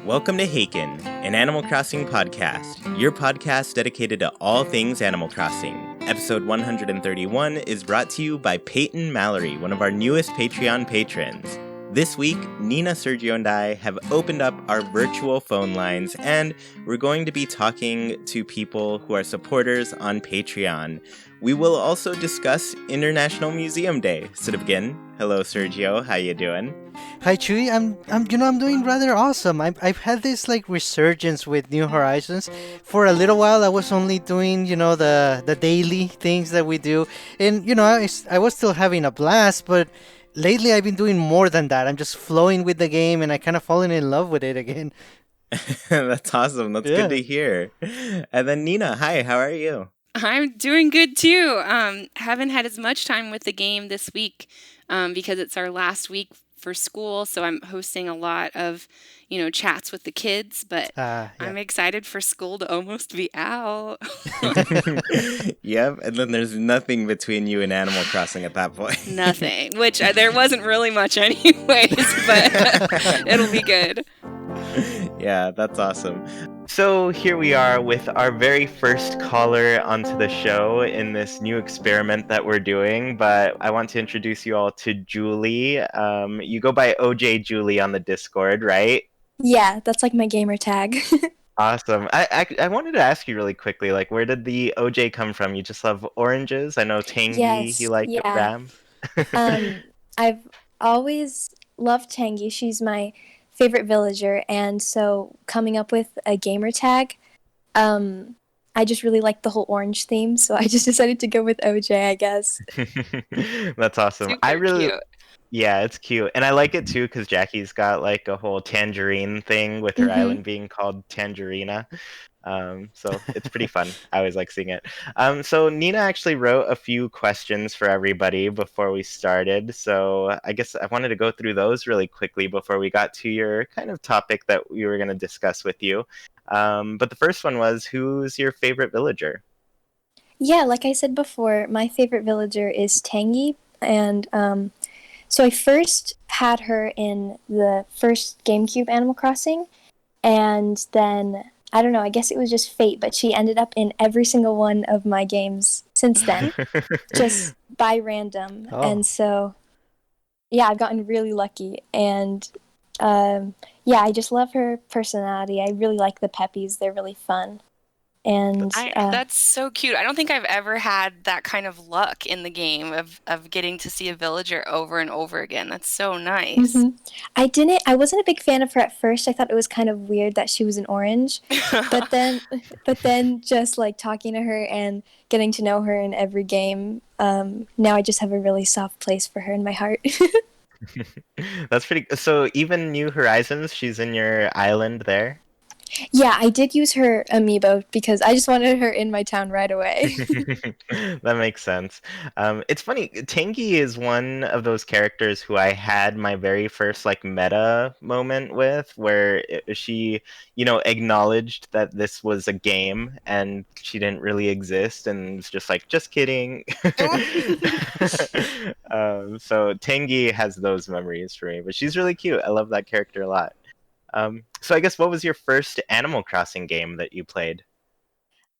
Welcome to Haken, an Animal Crossing podcast, your podcast dedicated to all things Animal Crossing. Episode 131 is brought to you by Peyton Mallory, one of our newest Patreon patrons. This week, Nina, Sergio, and I have opened up our virtual phone lines, and we're going to be talking to people who are supporters on Patreon. We will also discuss International Museum Day. So to begin, hello Sergio, how you doing? Hi Chewy, I'm doing rather awesome. I've had this resurgence with New Horizons. For a little while, I was only doing the daily things that we do, and I was still having a blast. But lately, I've been doing more than that. I'm just flowing with the game, and I kind of fallen in love with it again. That's awesome. That's good to hear. And then Nina, hi, how are you? I'm doing good too. Haven't had as much time with the game this week because it's our last week for school, so I'm hosting a lot of, chats with the kids, but I'm excited for school to almost be out. Yep, and then there's nothing between you and Animal Crossing at that point. Nothing, which there wasn't really much anyways, but it'll be good. Yeah, that's awesome. So here we are with our very first caller onto the show in this new experiment that we're doing, but I want to introduce you all to Julie. You go by OJ Julie on the Discord, right? Yeah, that's my gamer tag. Awesome. I wanted to ask you really quickly, where did the OJ come from? You just love oranges? I know Tangy, yes, you like Ram. I've always loved Tangy. She's my favorite villager, and so coming up with a gamer tag, I just really liked the whole orange theme, so I just decided to go with OJ, I guess. That's awesome. Cute. Yeah, it's cute. And I like it too because Jackie's got a whole tangerine thing with her island being called Tangerina. So it's pretty fun. I always like seeing it. So Nina actually wrote a few questions for everybody before we started. So I guess I wanted to go through those really quickly before we got to your kind of topic that we were going to discuss with you. But the first one was, who's your favorite villager? Yeah, like I said before, my favorite villager is Tangy, and so I first had her in the first GameCube Animal Crossing, and then I don't know, I guess it was just fate, but she ended up in every single one of my games since then, just by random. Oh. And so, yeah, I've gotten really lucky. And, I just love her personality. I really like the Peppies. They're really fun. And that's so cute. I don't think I've ever had that kind of luck in the game of getting to see a villager over and over again. That's so nice. Mm-hmm. I wasn't a big fan of her at first. I thought it was kind of weird that she was an orange. but then just talking to her and getting to know her in every game, now I just have a really soft place for her in my heart. That's pretty. So even New Horizons, she's in your island there? Yeah, I did use her amiibo because I just wanted her in my town right away. That makes sense. It's funny, Tangy is one of those characters who I had my very first meta moment with, where she, acknowledged that this was a game and she didn't really exist and was just just kidding. So Tangy has those memories for me, but she's really cute. I love that character a lot. So I guess what was your first Animal Crossing game that you played?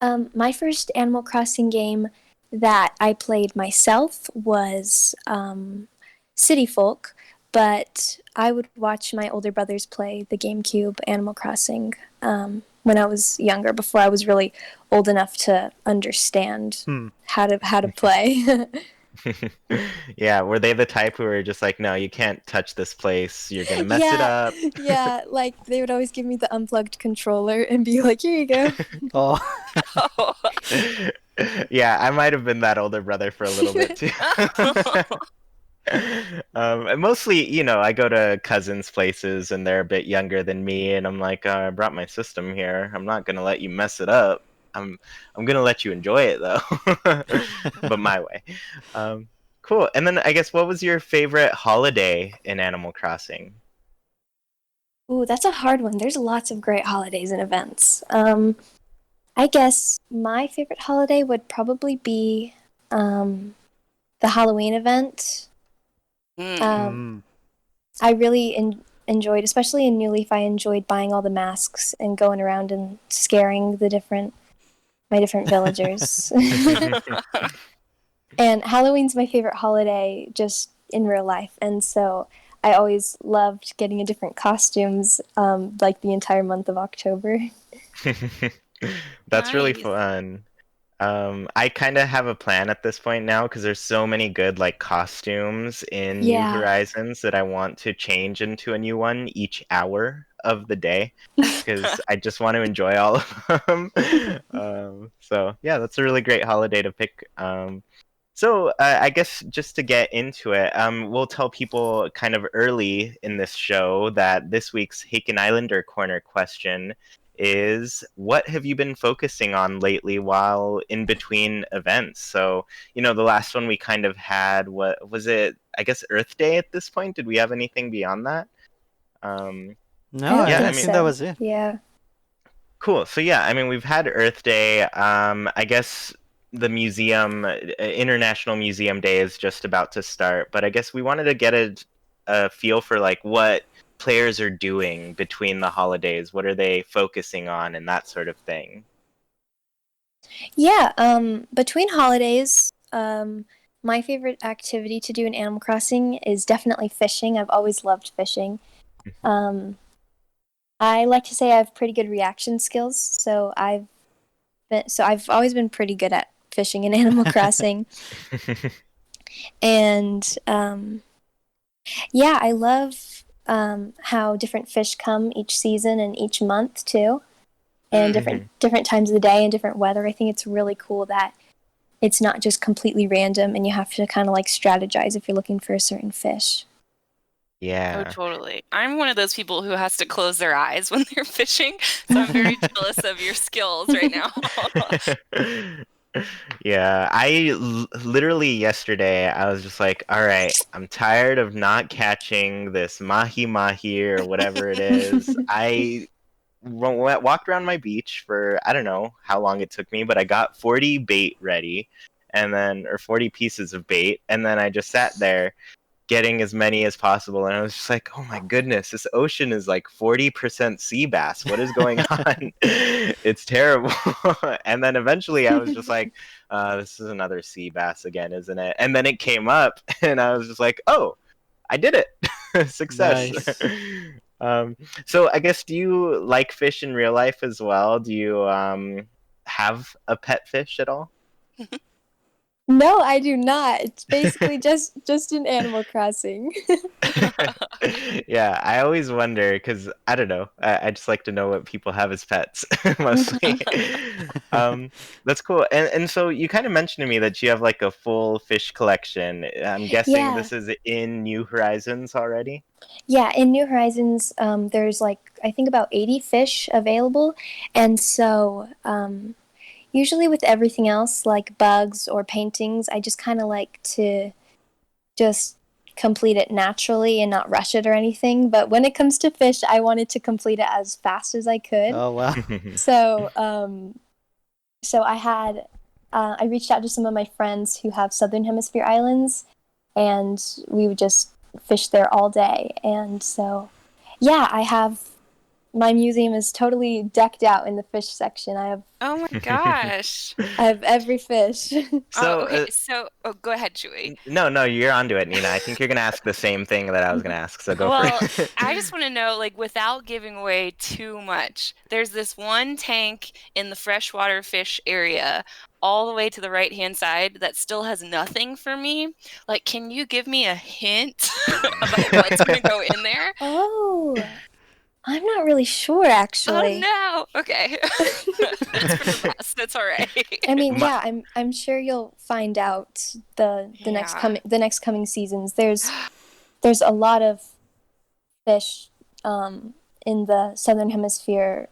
My first Animal Crossing game that I played myself was City Folk, but I would watch my older brothers play the GameCube Animal Crossing when I was younger, before I was really old enough to understand how to play. Yeah, were they the type who were just no, you can't touch this place, you're gonna mess it up? Yeah, they would always give me the unplugged controller and be like, here you go. Oh. Yeah, I might have been that older brother for a little bit too. And mostly, I go to cousins' places and they're a bit younger than me, and I'm I brought my system here. I'm not gonna let you mess it up. I'm gonna let you enjoy it though, but my way. Cool. And then I guess, what was your favorite holiday in Animal Crossing? Ooh, that's a hard one. There's lots of great holidays and events. I guess my favorite holiday would probably be the Halloween event. I really enjoyed, especially in New Leaf, I enjoyed buying all the masks and going around and scaring my different villagers. And Halloween's my favorite holiday just in real life, and so I always loved getting a different costumes, like the entire month of October. That's really Nice. fun. I kind of have a plan at this point now because there's so many good like costumes in New Yeah. Horizons that I want to change into a new one each hour of the day because I just want to enjoy all of them. So yeah, that's a really great holiday to pick. So I guess just to get into it, we'll tell people kind of early in this show that this week's Haken Islander Corner question is, what have you been focusing on lately while in between events? So, the last one we kind of had, what was it? I guess Earth Day at this point. Did we have anything beyond that? No, I don't Yeah, I I think mean, think that so. was it. Yeah. cool. So yeah, I mean, we've had Earth Day. I guess the museum, International Museum Day, is just about to start. But I guess we wanted to get a feel for like what players are doing between the holidays. What are they focusing on, and that sort of thing. Yeah, between holidays, my favorite activity to do in Animal Crossing is definitely fishing. I've always loved fishing. Um, I like to say I have pretty good reaction skills, so I've always been pretty good at fishing in Animal Crossing. And yeah, I love how different fish come each season and each month too, and different times of the day and different weather. I think it's really cool that it's not just completely random and you have to kind of like strategize if you're looking for a certain fish. Oh, Yeah. totally. I'm one of those people who has to close their eyes when they're fishing, so I'm very jealous of your skills right now. Yeah, literally yesterday I was just like, all right, I'm tired of not catching this mahi mahi or whatever it is. I walked around my beach for I don't know how long it took me, but I got 40 bait ready, or 40 pieces of bait, and then I just sat there getting as many as possible, and I was just like, oh my goodness, this ocean is like 40% sea bass. What is going on? It's terrible. And then eventually I was just like, this is another sea bass again, isn't it? And then it came up and I was just like, oh, I did it. Success. Nice. um, so I guess, do you like fish in real life as well? Do you have a pet fish at all? No, I do not. It's basically just in Animal Crossing. Yeah, I always wonder because I don't know. I just like to know what people have as pets mostly. That's cool. And so you kind of mentioned to me that you have like a full fish collection. I'm guessing Yeah. this is in New Horizons already. Yeah, in New Horizons, there's like I think about 80 fish available, and so usually with everything else like bugs or paintings, I just kind of like to just complete it naturally and not rush it or anything. But when it comes to fish, I wanted to complete it as fast as I could. Oh wow. So so I reached out to some of my friends who have Southern Hemisphere islands, and we would just fish there all day. And so, yeah, my museum is totally decked out in the fish section. Oh my gosh. I have every fish. So, Okay, so go ahead, Chewy. no, you're onto it, Nina. I think you're gonna ask the same thing that I was gonna ask. So go Well, for it. I just want to know, like, without giving away too much, there's this one tank in the freshwater fish area all the way to the right-hand side that still has nothing for me. Like, can you give me a hint about what's going to go in there? Oh, I'm not really sure actually. Oh no. Okay. That's for the best. It's all right. I mean, My- yeah, I'm sure you'll find out the next Yeah. next coming seasons. There's a lot of fish in the Southern Hemisphere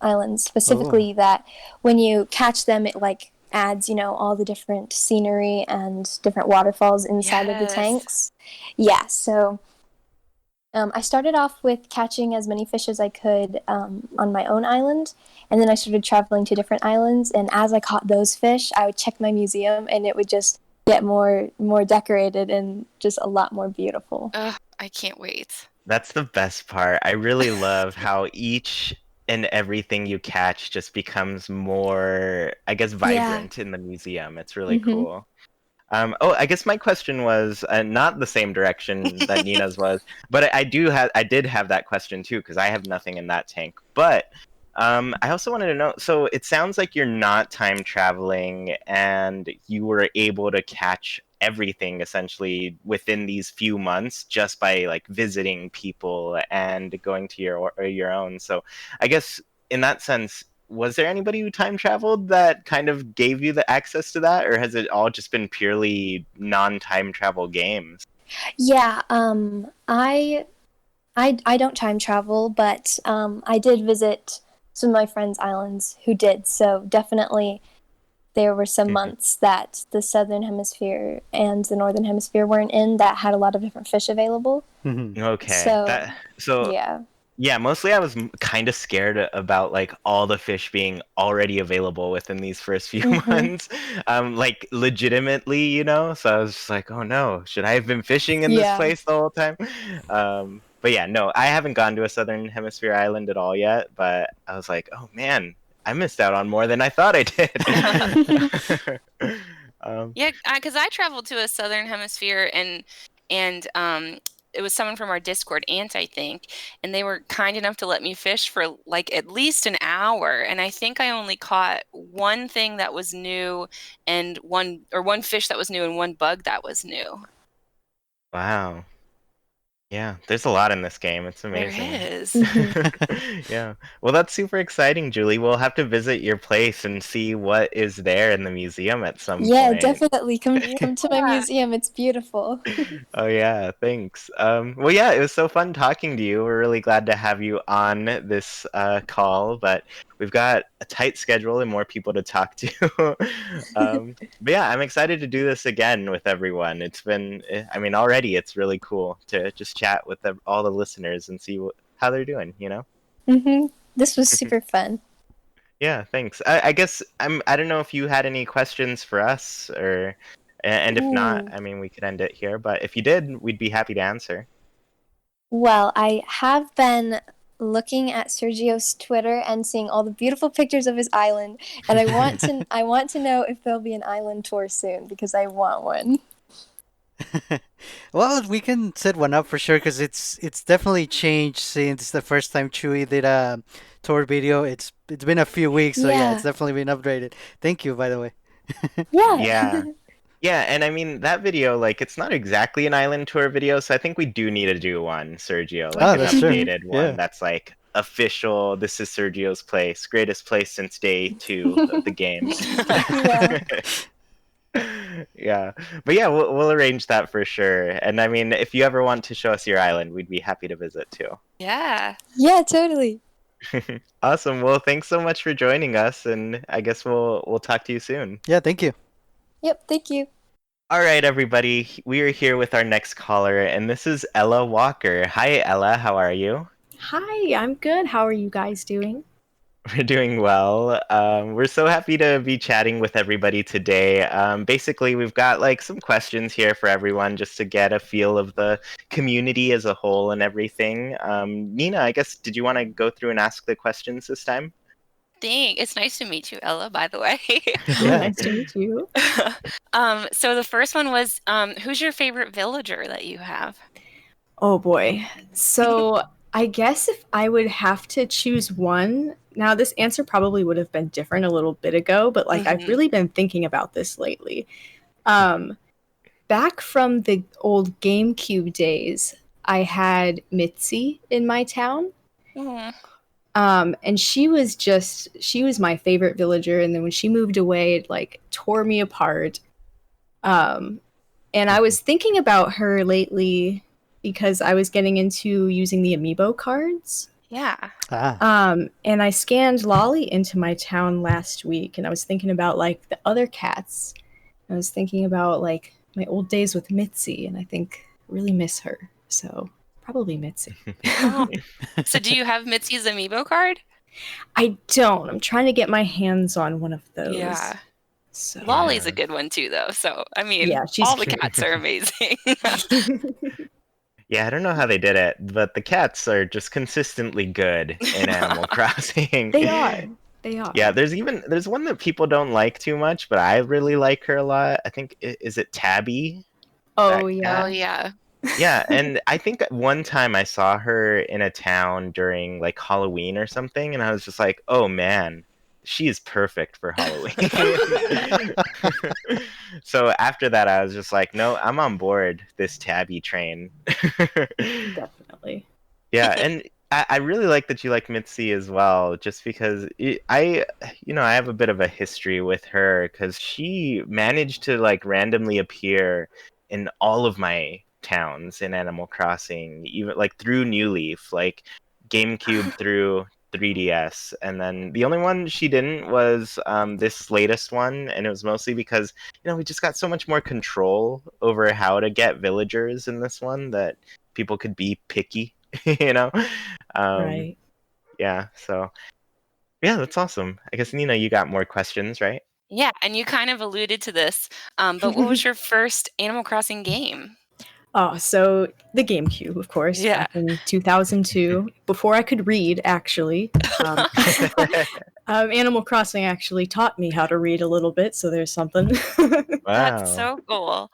islands specifically that when you catch them, it like adds all the different scenery and different waterfalls inside of the Yes. tanks. Yeah, so I started off with catching as many fish as I could on my own island, and then I started traveling to different islands. And as I caught those fish, I would check my museum, and it would just get more decorated and just a lot more beautiful. Ugh, I can't wait. That's the best part. I really love how each and everything you catch just becomes more, I guess, Yeah. vibrant in the museum. It's really Mhm. cool. Oh, I guess my question was not the same direction that Nina's was, but I did have that question too because I have nothing in that tank. But I also wanted to know. So it sounds like you're not time traveling, and you were able to catch everything essentially within these few months just by like visiting people and going to your own. So I guess in that sense, was there anybody who time traveled that kind of gave you the access to that, or has it all just been purely non-time travel games? Yeah, I don't time travel, but I did visit some of my friends' islands who did. So definitely there were some months that the southern hemisphere and the northern hemisphere weren't in that had a lot of different fish available. Mhm. Okay, So that so yeah. yeah, mostly I was kind of scared about like all the fish being already available within these first few Mhm. months, like legitimately, you know. So I was just like, oh no, should I have been fishing in this Yeah. place the whole time? But yeah, no, I haven't gone to a southern hemisphere island at all yet. But I was like, oh man, I missed out on more than I thought I did. um, Yeah, because I traveled to a southern hemisphere and it was someone from our Discord, Ant, I think, and they were kind enough to let me fish for like at least an hour, and I think I only caught one thing that was new and one fish that was new and one bug that was new. wow. Yeah, there's a lot in this game. It's There amazing. is. Mhm. Yeah. Well, that's super exciting, Julie. We'll have to visit your place and see what is there in the museum at some Yeah, point. definitely Yeah. come to my museum. It's beautiful. Oh yeah, thanks. Well, yeah, it was so fun talking to you. We're really glad to have you on this call, but we've got a tight schedule and more people to talk to. But yeah, I'm excited to do this again with everyone. I mean, already it's really cool to just chat with all the listeners and see how they're doing, you know? This was super fun. Yeah, thanks. I guess I don't know if you had any questions for us and if not, Ooh. I mean, we could end it here, but if you did, we'd be happy to answer. Well, I have been looking at Sergio's Twitter and seeing all the beautiful pictures of his island, and I want to know if there'll be an island tour soon because I want one. Well, we can set one up for sure because it's definitely changed since the first time Chewy did a tour video. It's been a few weeks, so yeah, it's Yeah. definitely been upgraded. Thank you, by the way. Yeah. Yeah. Yeah, and I mean that video, like it's not exactly an island tour video, so I think we do need to do one, Sergio, like Oh, an that's true. Mhm. updated one Yeah. that's like official, this is Sergio's place, greatest place since day 2 of the game. Yeah. Yeah. But yeah, we'll arrange that for sure. And I mean, if you ever want to show us your island, we'd be happy to visit too. Yeah. Yeah, totally. Awesome. Well, thanks so much for joining us, and I guess we'll talk to you soon. Yeah, thank you. Yep, thank you. All right, everybody. We are here with our next caller, and this is Ella Walker. Hi, Ella. How are you? Hi, I'm good. How are you guys doing? We're doing well. We're so happy to be chatting with everybody today. Basically, we've got like some questions here for everyone just to get a feel of the community as a whole and everything. Nina, I guess, did you want to go through and ask the questions this time? It's nice to meet you, Ella, by the way. Yeah. Nice to meet you. So the first one was, who's your favorite villager that you have? Oh boy. So I guess if I would have to choose one, now this answer probably would have been different a little bit ago, but like I've Mhm. really been thinking about this lately. Um, Back from the old GameCube days, I had Mitzi in my town. Mm. And she was my favorite villager. And then when she moved away, it like tore me apart. Um, and I was thinking about her lately because I was getting into using the amiibo cards. Yeah. And I scanned Lolly into my town last week, and I was thinking about like the other cats. I was thinking about like my old days with Mitzi, and I think really miss her. So probably Mitzi. Oh. So do you have Mitzi's amiibo card? I don't. I'm trying to get my hands on one of those. Yeah. So Lolly's a Yeah. good one too, though. So I mean, yeah, she's all the cute. cats are amazing. Yeah, I don't know how they did it, but the cats are just consistently good in Animal Crossing. They are. They are. Yeah, there's one that people don't like too much, but I really like her a lot. I think is it Tabby? That Oh Oh yeah. cat? yeah. Yeah, and I think one time I saw her in a town during like Halloween or something, and I was just like, oh man, she is perfect for Halloween. So after that, I was just like, no, I'm on board this Tabby train. Definitely. Yeah, and I really like that you like Mitzi as well, just because I have a bit of a history with her because she managed to like randomly appear in all of my towns in Animal Crossing, even like through New Leaf, like GameCube through 3DS, and then the only one she didn't was this latest one, and it was mostly because we just got so much more control over how to get villagers in this one that people could be picky. you know um Right. yeah, so yeah, that's awesome. I guess, Nina, you got more questions, right? Yeah, and you kind of alluded to this, but what was your first Animal Crossing game? Oh, so the GameCube, of course, Yeah. back in 2002, before I could read, actually. Animal Crossing actually taught me how to read a little bit, so there's something. That's Wow. so cool.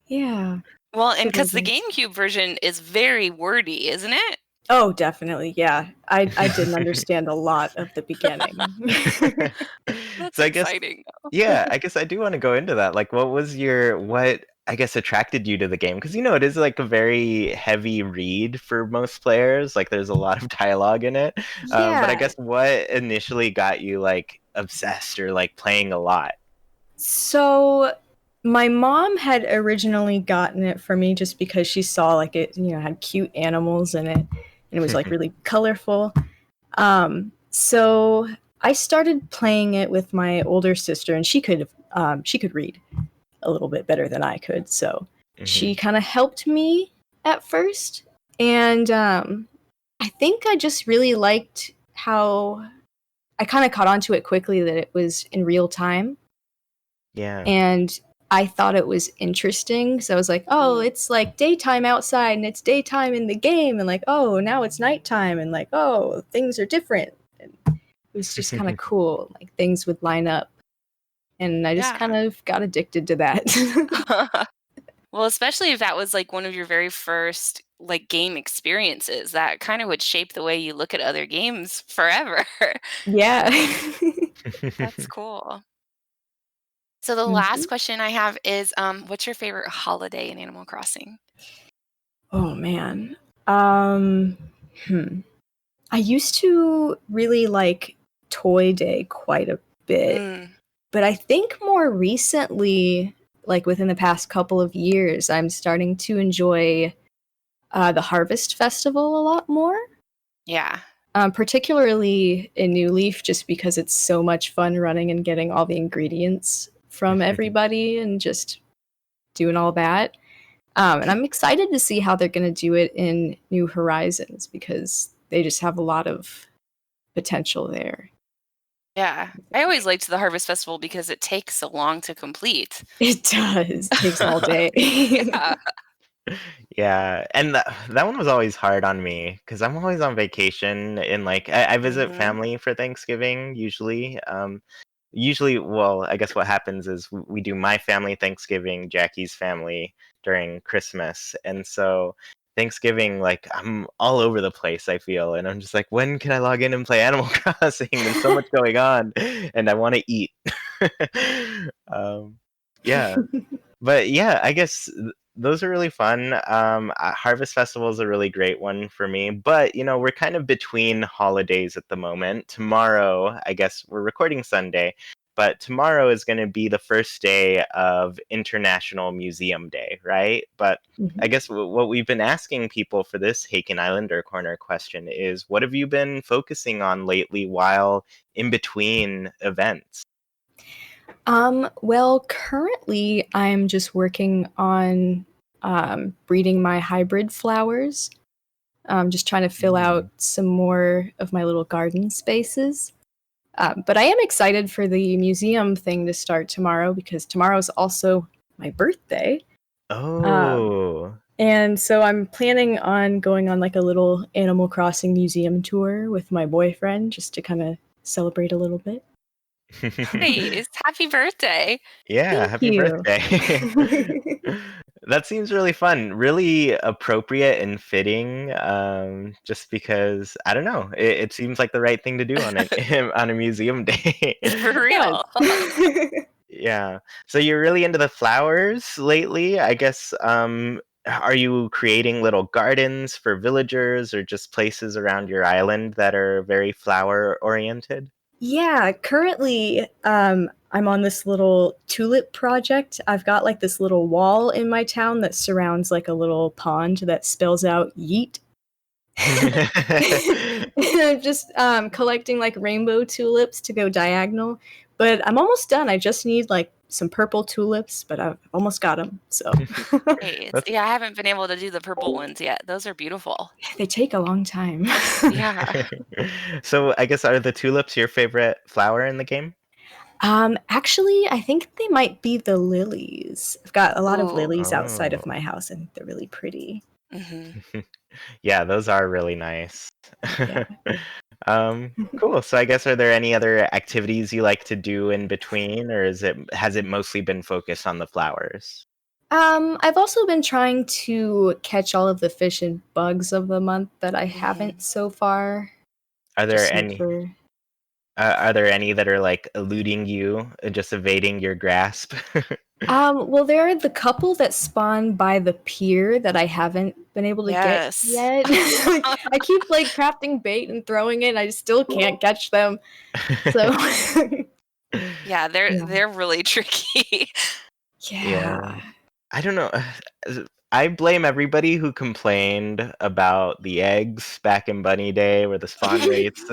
Yeah. Well, and So because the there's- GameCube version is very wordy, isn't it? Oh, definitely. Yeah. I didn't understand a lot of the beginning. That's So I guess, exciting. yeah, I guess I do want to go into that. Like, what I guess attracted you to the game? Because it is like a very heavy read for most players. Like, there's a lot of dialogue in it. But I Yeah. guess what initially got you like obsessed or like playing a lot? So my mom had originally gotten it for me just because she saw like it, had cute animals in it and it was like really colorful. So I started playing it with my older sister and she could read a little bit better than I could. So Mhm. she kind of helped me at first. And I think I just really liked how I kind of caught on to it quickly that it was in real time. Yeah. And I thought it was interesting. So I was like, oh, it's like daytime outside and it's daytime in the game. And like, oh, now it's nighttime. And like, oh, things are different. And it was just kind of cool. Like things would line up. And I just Yeah. kind of got addicted to that. Well, especially if that was like one of your very first like game experiences, that kind of would shape the way you look at other games forever. Yeah. That's cool. So the Mhm. last question I have is, what's your favorite holiday in Animal Crossing? Oh man. Um I used to really like Toy Day quite a bit, Mm, but I think more recently, like within the past couple of years, I'm starting to enjoy the Harvest Festival a lot more. yeah. Particularly in New Leaf, just because it's so much fun running and getting all the ingredients from everybody and just doing all that. And I'm excited to see how they're going to do it in New Horizons because they just have a lot of potential there. Yeah. I always liked the Harvest Festival because it takes so long to complete. It does. It takes all day. Yeah. Yeah, and that one was always hard on me because I'm always on vacation and like I visit Mhm. family for Thanksgiving usually. Usually, well, I guess what happens is we do my family Thanksgiving, Jackie's family during Christmas, and so Thanksgiving, like I'm all over the place, I feel, and I'm just like, when can I log in and play Animal Crossing? There's so much going on, and I want to eat. um, yeah, but yeah, I guess those are really fun. Harvest Festival is a really great one for me, but we're kind of between holidays at the moment. Tomorrow, I guess we're recording Sunday, but tomorrow is going to be the first day of International Museum Day, right? But I Mhm. guess what we've been asking people for this Haken Islander Corner question is, what have you been focusing on lately while in between events? Well, currently I'm just working on breeding my hybrid flowers. Just trying to fill out Mm. some more of my little garden spaces. But I am excited for the museum thing to start tomorrow because tomorrow is also my birthday. Um, Oh. And so I'm planning on going on like a little Animal Crossing museum tour with my boyfriend just to kind of celebrate a little bit. Nice. Happy birthday. Yeah, Thank happy you. birthday. That seems really fun, really appropriate and fitting. Just because I don't know, it seems like the right thing to do on a on a museum day. For real. Yeah. So you're really into the flowers lately, I guess. Are you creating little gardens for villagers or just places around your island that are very flower oriented? Yeah, currently I'm on this little tulip project. I've got like this little wall in my town that surrounds like a little pond that spells out yeet. And I'm just collecting like rainbow tulips to go diagonal. But I'm almost done. I just need like some purple tulips, but I've almost got them. So Nice. That's Yeah, I haven't been able to do the purple ones yet. Those are beautiful. they take a long time. Yeah. So I guess are the tulips your favorite flower in the game? Actually, I think they might be the lilies. I've got a lot of Ooh. lilies outside of Oh. my house, and they're really pretty. Hmm. Yeah, those are really nice. Yeah. Cool. So I guess are there any other activities you like to do in between, or has it mostly been focused on the flowers? I've also been trying to catch all of the fish and bugs of the month that I Hmm. haven't so far. Are there Just look any for. are there any that are like eluding you, just evading your grasp? Well, there are the couple that spawn by the pier that I haven't been able to get Yes. yet. Like, I keep like crafting bait and throwing it, and I still can't catch them. So, Yeah, they're yeah, they're really tricky. Yeah. yeah, I don't know. I blame everybody who complained about the eggs back in Bunny Day where the spawn rates.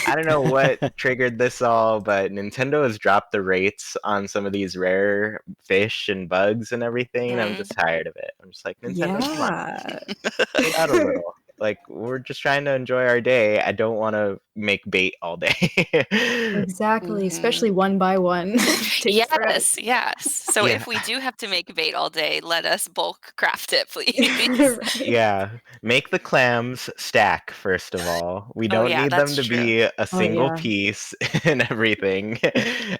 I don't know what triggered this all, but Nintendo has dropped the rates on some of these rare fish and bugs and everything, and I'm Mhm. just tired of it. I'm just like, Nintendo, come on, yeah. chill out a little. Like, we're just trying to enjoy our day. I don't want to make bait all day. Exactly, especially Mhm. one by one. Takes forever. Yes, yes. So Yeah. if we do have to make bait all day, let us bulk craft it, please. Right. Yeah, make the clams stack first of all. We Oh don't yeah, need them that's to true. be a Oh single yeah. piece and everything.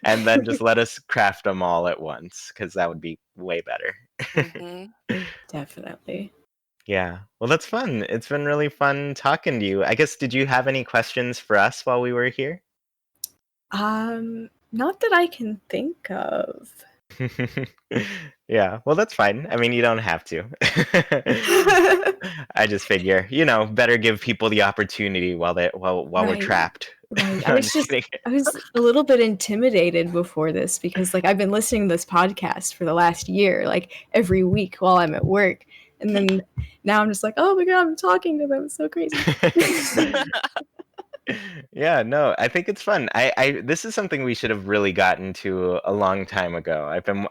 And then just let us craft them all at once because that would be way better. Hmm. Definitely. Yeah. Well, that's fun. It's been really fun talking to you. I guess did you have any questions for us while we were here? Not that I can think of. Yeah, well, that's fine. I mean, you don't have to. I just figure, better give people the opportunity while we're Right. trapped. Right. No, I'm just kidding. I was a little bit intimidated before this because like I've been listening to this podcast for the last year, like every week while I'm at work. And then now I'm just like, oh my god, I'm talking to them. It's so crazy. Yeah, no, I think it's fun. This is something we should have really gotten to a long time ago.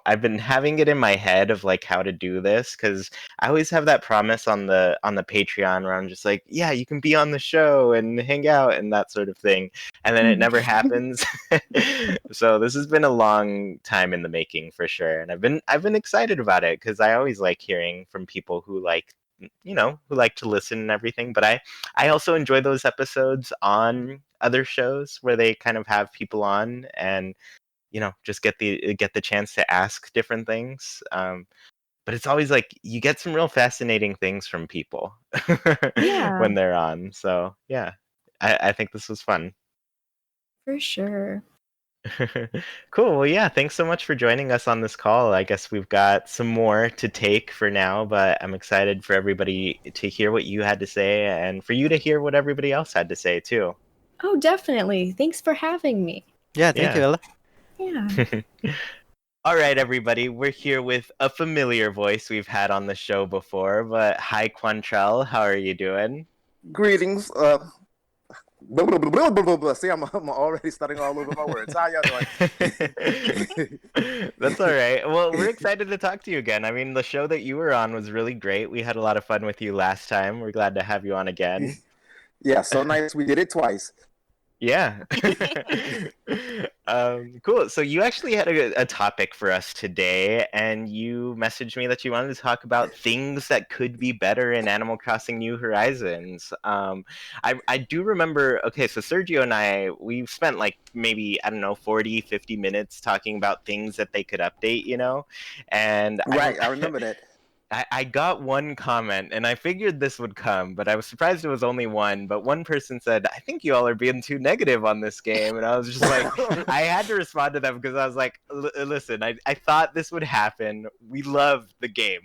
I've been having it in my head of like how to do this because I always have that promise on the Patreon where I'm just like, yeah, you can be on the show and hang out and that sort of thing, and then it never happens. So this has been a long time in the making for sure, and I've been excited about it because I always like hearing from people who like to listen and everything, but I also enjoy those episodes on other shows where they kind of have people on and just get the chance to ask different things. But it's always like you get some real fascinating things from people Yeah, when they're on. So yeah, I think this was fun. for sure. Cool. Well, yeah, thanks so much for joining us on this call. I guess we've got some more to take for now, but I'm excited for everybody to hear what you had to say and for you to hear what everybody else had to say too. Oh, definitely. Thanks for having me. Yeah, thank you, Yeah. Ella. Yeah. All right, everybody. We're here with a familiar voice we've had on the show before, but hi, Quantrell. How are you doing? Greetings. Blah, blah, blah, blah, blah, blah, blah. See, I'm already starting all over my words. How y'all doing? That's all right. Well, we're excited to talk to you again. I mean, the show that you were on was really great. We had a lot of fun with you last time. We're glad to have you on again. Yeah, so nice. We did it twice. Yeah. Cool. So you actually had a topic for us today, and you messaged me that you wanted to talk about things that could be better in Animal Crossing New Horizons. I do remember, okay, so Sergio and I, we've spent like maybe, I don't know, 40, 50 minutes talking about things that they could update, you know? And Right, I remember that. I got one comment, and I figured this would come, but I was surprised it was only one. But one person said, "I think you all are being too negative on this game," and I was just like, I had to respond to them because I was like, "Listen, I thought this would happen. We love the game.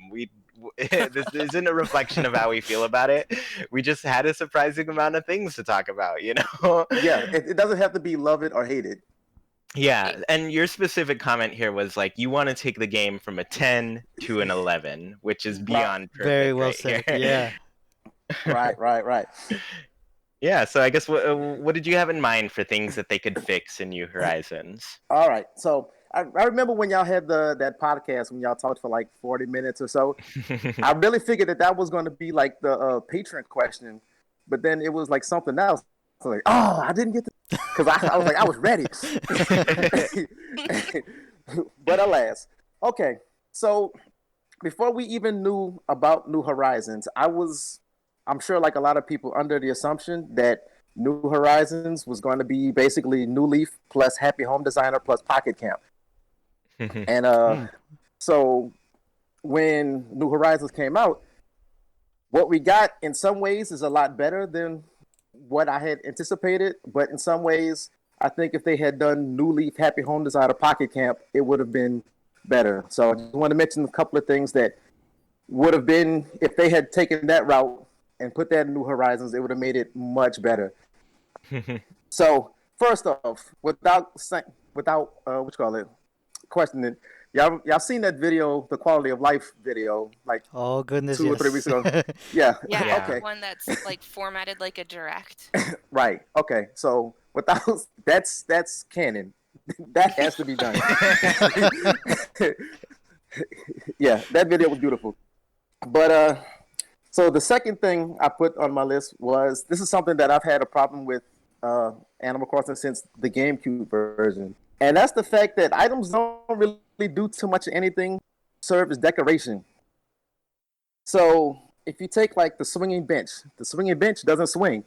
This isn't a reflection of how we feel about it. We just had a surprising amount of things to talk about, you know?" Yeah, it doesn't have to be love it or hate it. Yeah, and your specific comment here was like you want to take the game from a 10 to an 11, which is beyond perfect. Very well right said. here. Yeah. Right. Yeah, so I guess what did you have in mind for things that they could fix in New Horizons? All right. So I remember when y'all had that podcast when y'all talked for like 40 minutes or so. I really figured that was going to be like the patron question, but then it was like something else. So like, oh, I didn't get because I was like, I was ready. But alas. Okay. So before we even knew about New Horizons, I'm sure like a lot of people under the assumption that New Horizons was going to be basically New Leaf plus Happy Home Designer plus Pocket Camp. And so when New Horizons came out, what we got in some ways is a lot better than what I had anticipated, but in some ways, I think if they had done New Leaf, Happy Home Designer, Pocket Camp, it would have been better. So I just want to mention a couple of things that would have been, if they had taken that route and put that in New Horizons, it would have made it much better. So first off, without what you call it, questioning, y'all seen that video, the quality of life video, like Oh goodness, 2 or 3 weeks ago? Yeah. Yeah, Okay. one that's like formatted like a direct. Right. Okay. So without that's canon. That has to be done. Yeah, that video was beautiful. But so the second thing I put on my list was this is something that I've had a problem with Animal Crossing since the GameCube version. And that's the fact that items don't really do too much of anything, serve as decoration. So if you take like the swinging bench doesn't swing.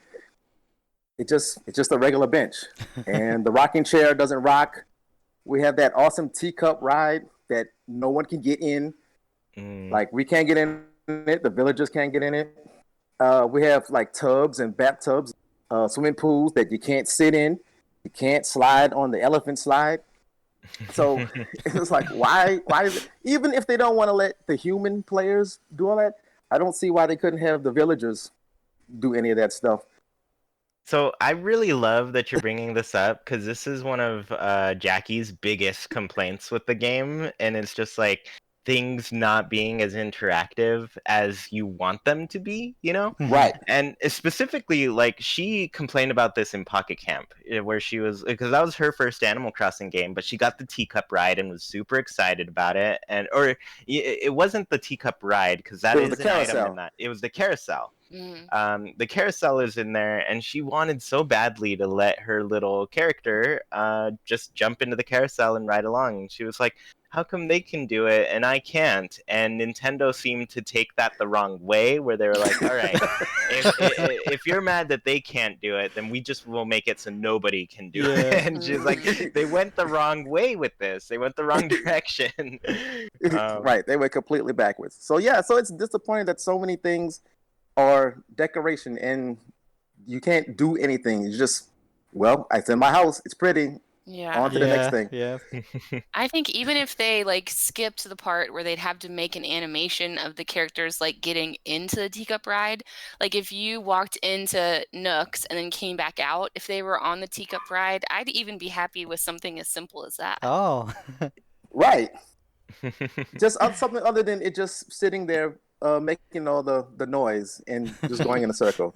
It's just a regular bench. And the rocking chair doesn't rock. We have that awesome teacup ride that no one can get in. Like we can't get in it, the villagers can't get in it. We have like tubs and bathtubs, swimming pools that you can't sit in. You can't slide on the elephant slide. So it's like, why is it? Even if they don't want to let the human players do all that, I don't see why they couldn't have the villagers do any of that stuff. So I really love that you're bringing this up because this is one of Jackie's biggest complaints with the game, and it's just like things not being as interactive as you want them to be, you know? Right. And specifically, like, she complained about this in Pocket Camp, where she was, because that was her first Animal Crossing game, but she got the teacup ride and was super excited about it. Or it wasn't the teacup ride, because that is an item in that. It was the carousel. The carousel is in there, and she wanted so badly to let her little character just jump into the carousel and ride along. She was like, how come they can do it and I can't? And Nintendo seemed to take that the wrong way, where they were like, all right, if you're mad that they can't do it, then we just will make it so nobody can do it. And she's like, they went the wrong way with this. They went the wrong direction. Right, they went completely backwards. So yeah, so it's disappointing that so many things are decoration and you can't do anything. It's just, well, it's in my house, it's pretty. Yeah. On to the next thing. Yeah. I think even if they like skipped the part where they'd have to make an animation of the characters like getting into the teacup ride, like if you walked into Nook's and then came back out, if they were on the teacup ride, I'd even be happy with something as simple as that. Oh. Right. Just something other than it just sitting there making all the noise and just going in a circle.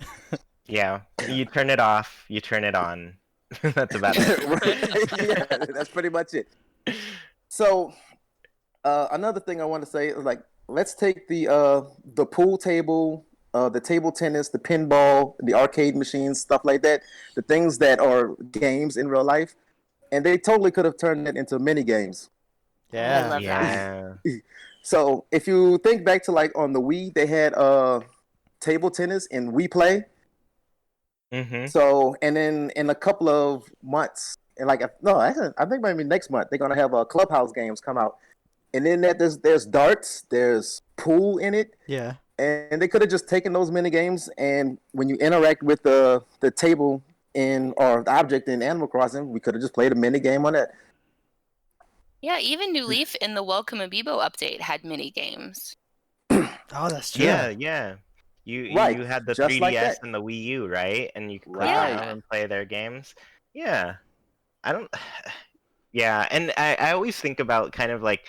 Yeah. You turn it off, you turn it on. That's about it. Yeah, that's pretty much it. So another thing I want to say is like, let's take the pool table the table tennis, the pinball, the arcade machines, stuff like that. The things that are games in real life, and they totally could have turned it into mini games. I love that. Yeah. So if you think back to like on the Wii, they had table tennis and Wii Play. Mm-hmm. So and then in a couple of months, and like no, actually, I think maybe next month they're gonna have clubhouse games come out. And then there's darts, there's pool in it, Yeah. and they could have just taken those mini games and when you interact with the table in or the object in Animal Crossing, we could have just played a mini game on that. Yeah, even New Leaf in the Welcome Amiibo update had mini games. Oh, that's true. Yeah. You Right, you had the just 3DS like that. and the Wii U, right? And you could click Right. down and play their games. Yeah. I don't. Yeah, and I always think about kind of like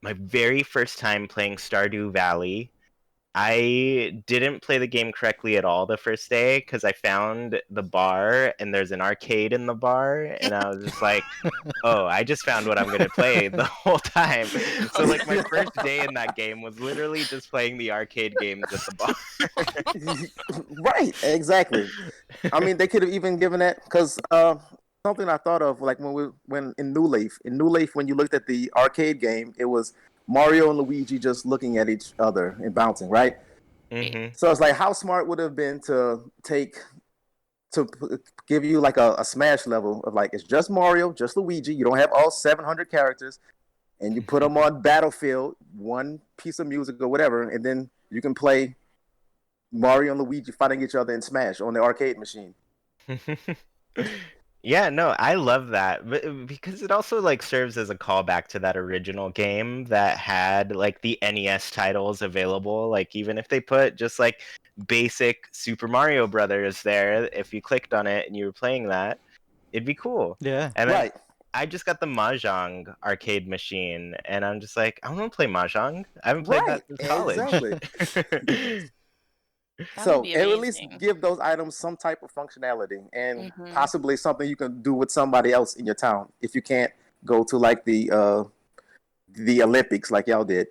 my very first time playing Stardew Valley. I didn't play the game correctly at all the first day because I found the bar and there's an arcade in the bar, and I was just like, oh, I just found what I'm going to play the whole time. So, like, my first day in that game was literally just playing the arcade games at the bar. Right, exactly. I mean, they could have even given that because something I thought of like when in New Leaf, when you looked at the arcade game, it was Mario and Luigi just looking at each other and bouncing, right? Mm-hmm. So it's like how smart would it have been to give you like a Smash level of like it's just Mario, just Luigi. You don't have all 700 characters, and you put them on Battlefield, one piece of music or whatever, and then you can play Mario and Luigi fighting each other in Smash on the arcade machine. Yeah, no, I love that because it also like serves as a callback to that original game that had like the NES titles available. Like even if they put just like basic Super Mario Brothers there, if you clicked on it and you were playing that, it'd be cool. Yeah. And then Right. I just got the Mahjong arcade machine, and I'm just like, I want to play Mahjong. I haven't played that since college. Exactly. That So would be at least amazing. give those items some type of functionality and Mhm. possibly something you can do with somebody else in your town if you can't go to like the Olympics like y'all did.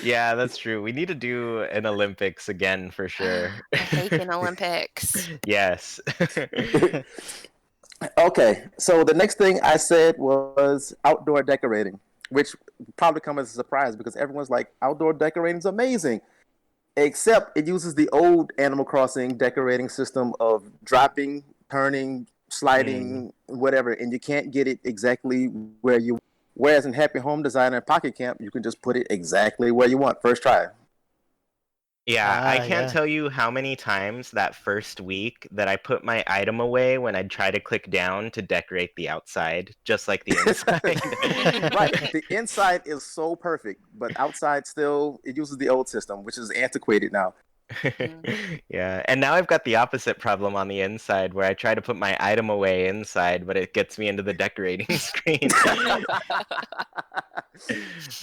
Yeah, that's true. We need to do an Olympics again for sure. The Haken Olympics. Yes. Okay, so the next thing I said was outdoor decorating, which probably come as a surprise because everyone's like, outdoor decorating is amazing. Except it uses the old Animal Crossing decorating system of dropping, turning, sliding, whatever, and you can't get it exactly where you. Whereas in Happy Home Designer and Pocket Camp, you can just put it exactly where you want first try. Yeah, I Ah, can't yeah. tell you how many times that first week that I put my item away when I'd try to click down to decorate the outside, just like the inside. Right, the inside is so perfect, but outside still it uses the old system, which is antiquated now. Yeah, and now I've got the opposite problem on the inside where I try to put my item away inside, but it gets me into the decorating screen.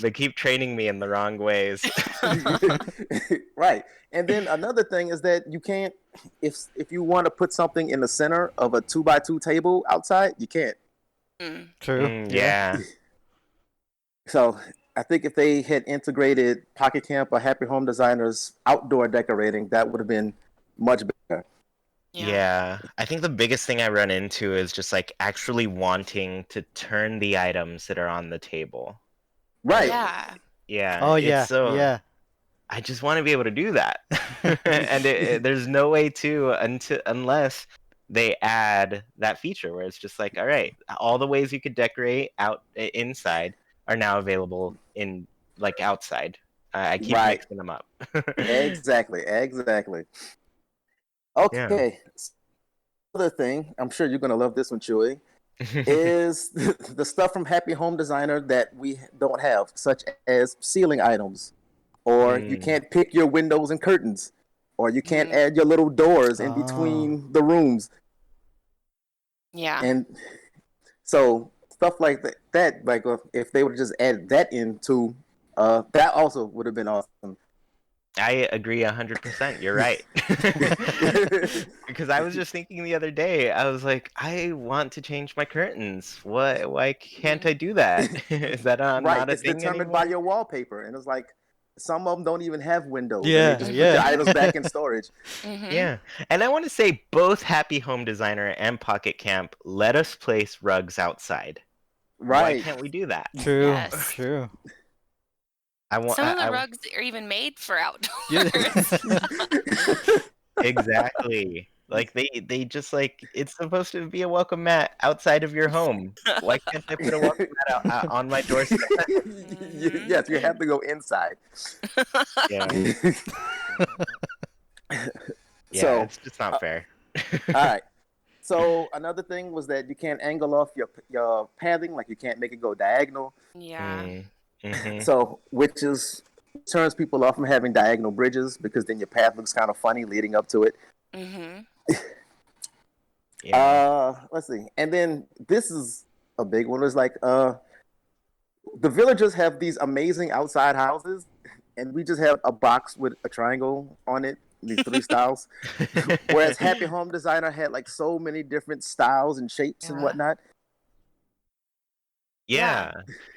They keep training me in the wrong ways. Right, and then another thing is that you can't if you want to put something in the center of a 2x2 table outside, you can't. Mm. True. Yeah. So I think if they had integrated Pocket Camp or Happy Home Designers outdoor decorating, that would have been much better. Yeah, I think the biggest thing I run into is just like actually wanting to turn the items that are on the table. Right. Yeah. Yeah. Oh, it's yeah. so Yeah. I just want to be able to do that, and there's no way to unless they add that feature where it's just like, all right, all the ways you could decorate inside are now available in like outside. I keep Right. mixing them up. Exactly. Okay. Other thing, I'm sure you're gonna love this one, Chewy, is the stuff from Happy Home Designer that we don't have, such as ceiling items, or you can't pick your windows and curtains, or you can't add your little doors in between the rooms. Yeah. And so stuff like that like if they would just add that into that also would have been awesome. I agree 100%. You're right. Because I was just thinking the other day, I was like, I want to change my curtains. Why can't I do that? Is that Right, not a it's thing determined by anymore? your wallpaper, and it's like, some of them don't even have windows, and Yeah, they just put yeah. your items back in storage. Mhm. Yeah. And I want to say both Happy Home Designer and Pocket Camp let us place rugs outside. Why Right. can't we do that? True, Yes. true. Some of the rugs are even made for Yeah. outdoors. Exactly. Like they just like it's supposed to be a welcome mat outside of your home. Why can't they put a welcome mat out on my doorstep? Yes, you have to go inside. Yeah. Yeah, So, it's just not fair. all right. So another thing was that you can't angle off your padding, like you can't make it go diagonal. Yeah. Mm-hmm. So, which is turns people off from having diagonal bridges because then your path looks kind of funny leading up to it. Mhm. Yeah. Let's see. And then this is a big one. It's like the villagers have these amazing outside houses, and we just have a box with a triangle on it, these three styles. Whereas Happy Home Designer had like so many different styles and shapes and Yeah. whatnot. Yeah.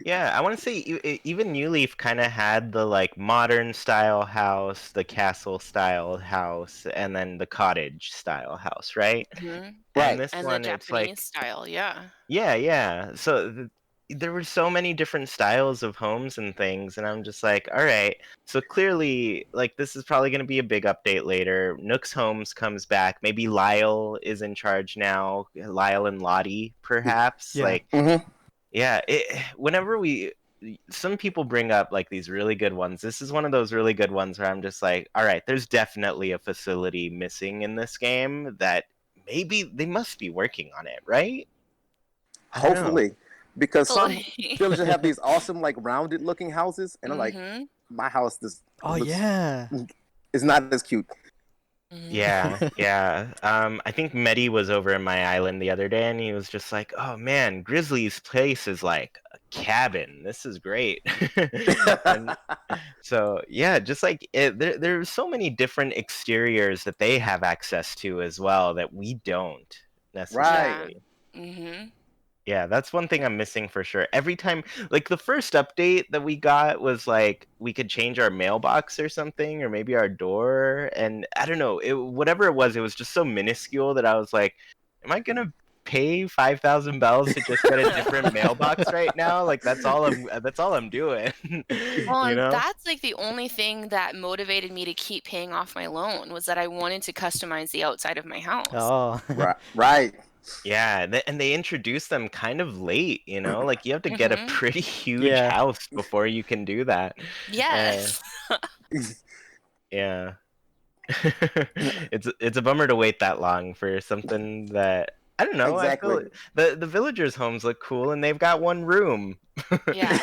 Yeah, I want to say even New Leaf kind of had the like modern style house, the castle style house, and then the cottage style house, right? Mhm. Right. And this And the one, it's Japanese like, style, yeah. yeah. So there were so many different styles of homes and things, and I'm just like, all right. So clearly, like this is probably going to be a big update later. Nook's Homes comes back. Maybe Lyle is in charge now. Lyle and Lottie, perhaps. Yeah. Like, Mm-hmm. yeah. Whenever some people bring up like these really good ones. This is one of those really good ones where I'm just like, all right, there's definitely a facility missing in this game that maybe they must be working on it, right? I don't know. Hopefully, because some Hopefully. villagers have these awesome, like rounded looking houses, and I'm like, Mhm. my house just Oh looks, yeah. is not as cute. Yeah, yeah. I think Medi was over in my island the other day, and he was just like, "Oh man, Grizzly's place is like a cabin. This is great." And so, yeah, just like there's so many different exteriors that they have access to as well that we don't necessarily. Mhm. Yeah, that's one thing I'm missing for sure. Every time, like the first update that we got was like we could change our mailbox or something, or maybe our door, and I don't know, whatever it was just so minuscule that I was like, "Am I gonna pay 5,000 bells to just get a different mailbox right now? Like that's all I'm doing." Well, You and know? that's like the only thing that motivated me to keep paying off my loan was that I wanted to customize the outside of my house. Oh. Right. Yeah, and they introduce them kind of late, you know? Like you have to get a Mhm. pretty huge Yeah. house before you can do that. Yes. Yeah. It's a bummer to wait that long for something that I don't know. I feel Exactly. the villagers' homes look cool and they've got one room. Yeah.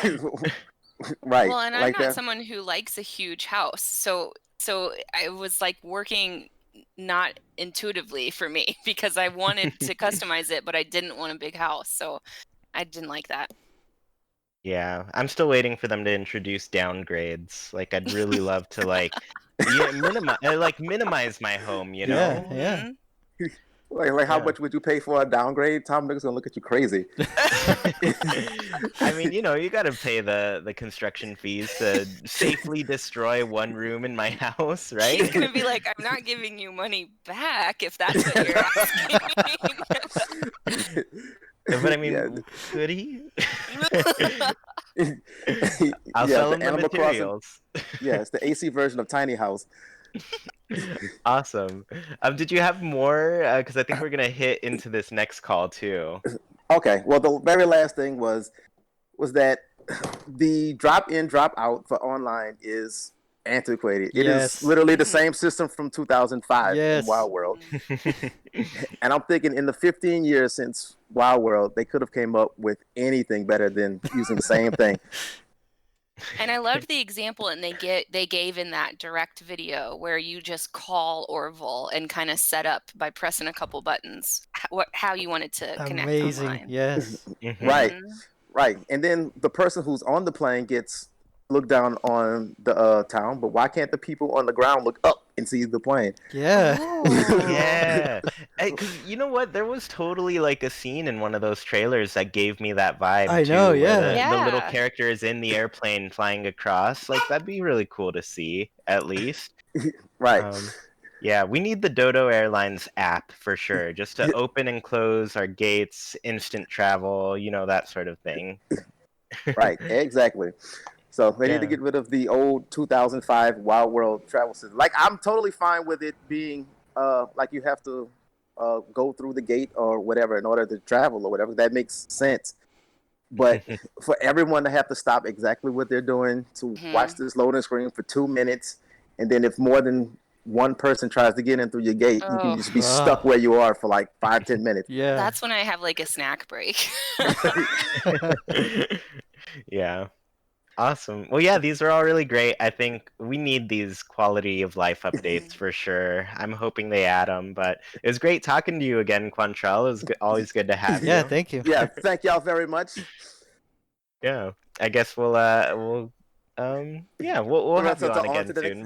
Right. Well, and I'm Like not that. someone who likes a huge house. So I was like working not intuitively for me because I wanted to customize it, but I didn't want a big house. So I didn't like that. Yeah, I'm still waiting for them to introduce downgrades. Like I'd really love to minimize my home, you Yeah, know? yeah. Mhm. Like how Yeah. much would you pay for a downgrade? Tom niggas gonna look at you crazy. I mean, you got to pay the construction fees to safely destroy one room in my house, He's right? gonna be like, I'm not giving you money back if that's what you're asking. But I Yeah. mean, could he? I'll Yeah, sell the him the Animal Crossing. materials. Yeah, it's the AC version of Tiny House. Awesome. Did you have more? Because I think we're gonna hit into this next call too. Okay, well, the very last thing was that the drop in, drop out for online is antiquated. It Yes. is literally the same system from 2005 in Yes. Wild World. And I'm thinking in the 15 years since Wild World, they could have came up with anything better than using the same thing. And I loved the example and they gave in that direct video where you just call Orville and kind of set up by pressing a couple buttons how you wanted to connect Amazing. online. Yes. Mhm. Right, Mhm. right. And then the person who's on the plane gets looked down on the town, but why can't the people on the ground look up? and sees the plane. Yeah. Yeah. 'Cause you know what? There was totally like a scene in one of those trailers that gave me that vibe I too, know, where yeah. the little Yeah. character is in the airplane flying across. Like that'd be really cool to see, at least. Right. Yeah, we need the Dodo Airlines app for sure, just to open and close our gates, instant travel, that sort of thing. Right. Exactly. So they need to Yeah. get rid of the old 2005 Wild World travel system. Like I'm totally fine with it being like you have to go through the gate or whatever in order to travel or whatever. That makes sense. But for everyone to have to stop exactly what they're doing to watch this loading screen for 2 minutes, and then if more than one person tries to get in through your gate, you can Oh, just be stuck where you are for like 5-10 minutes. Yeah. that's when I have like a snack break. Yeah. Awesome. Well, yeah, these are all really great. I think we need these quality of life updates for sure. I'm hoping they add them, but it was great talking to you again, Quantrell. It was always good to have Yeah, you. thank you. Yeah, thank y'all very much. Yeah. I guess we'll yeah, we'll have you on On again to the next. soon.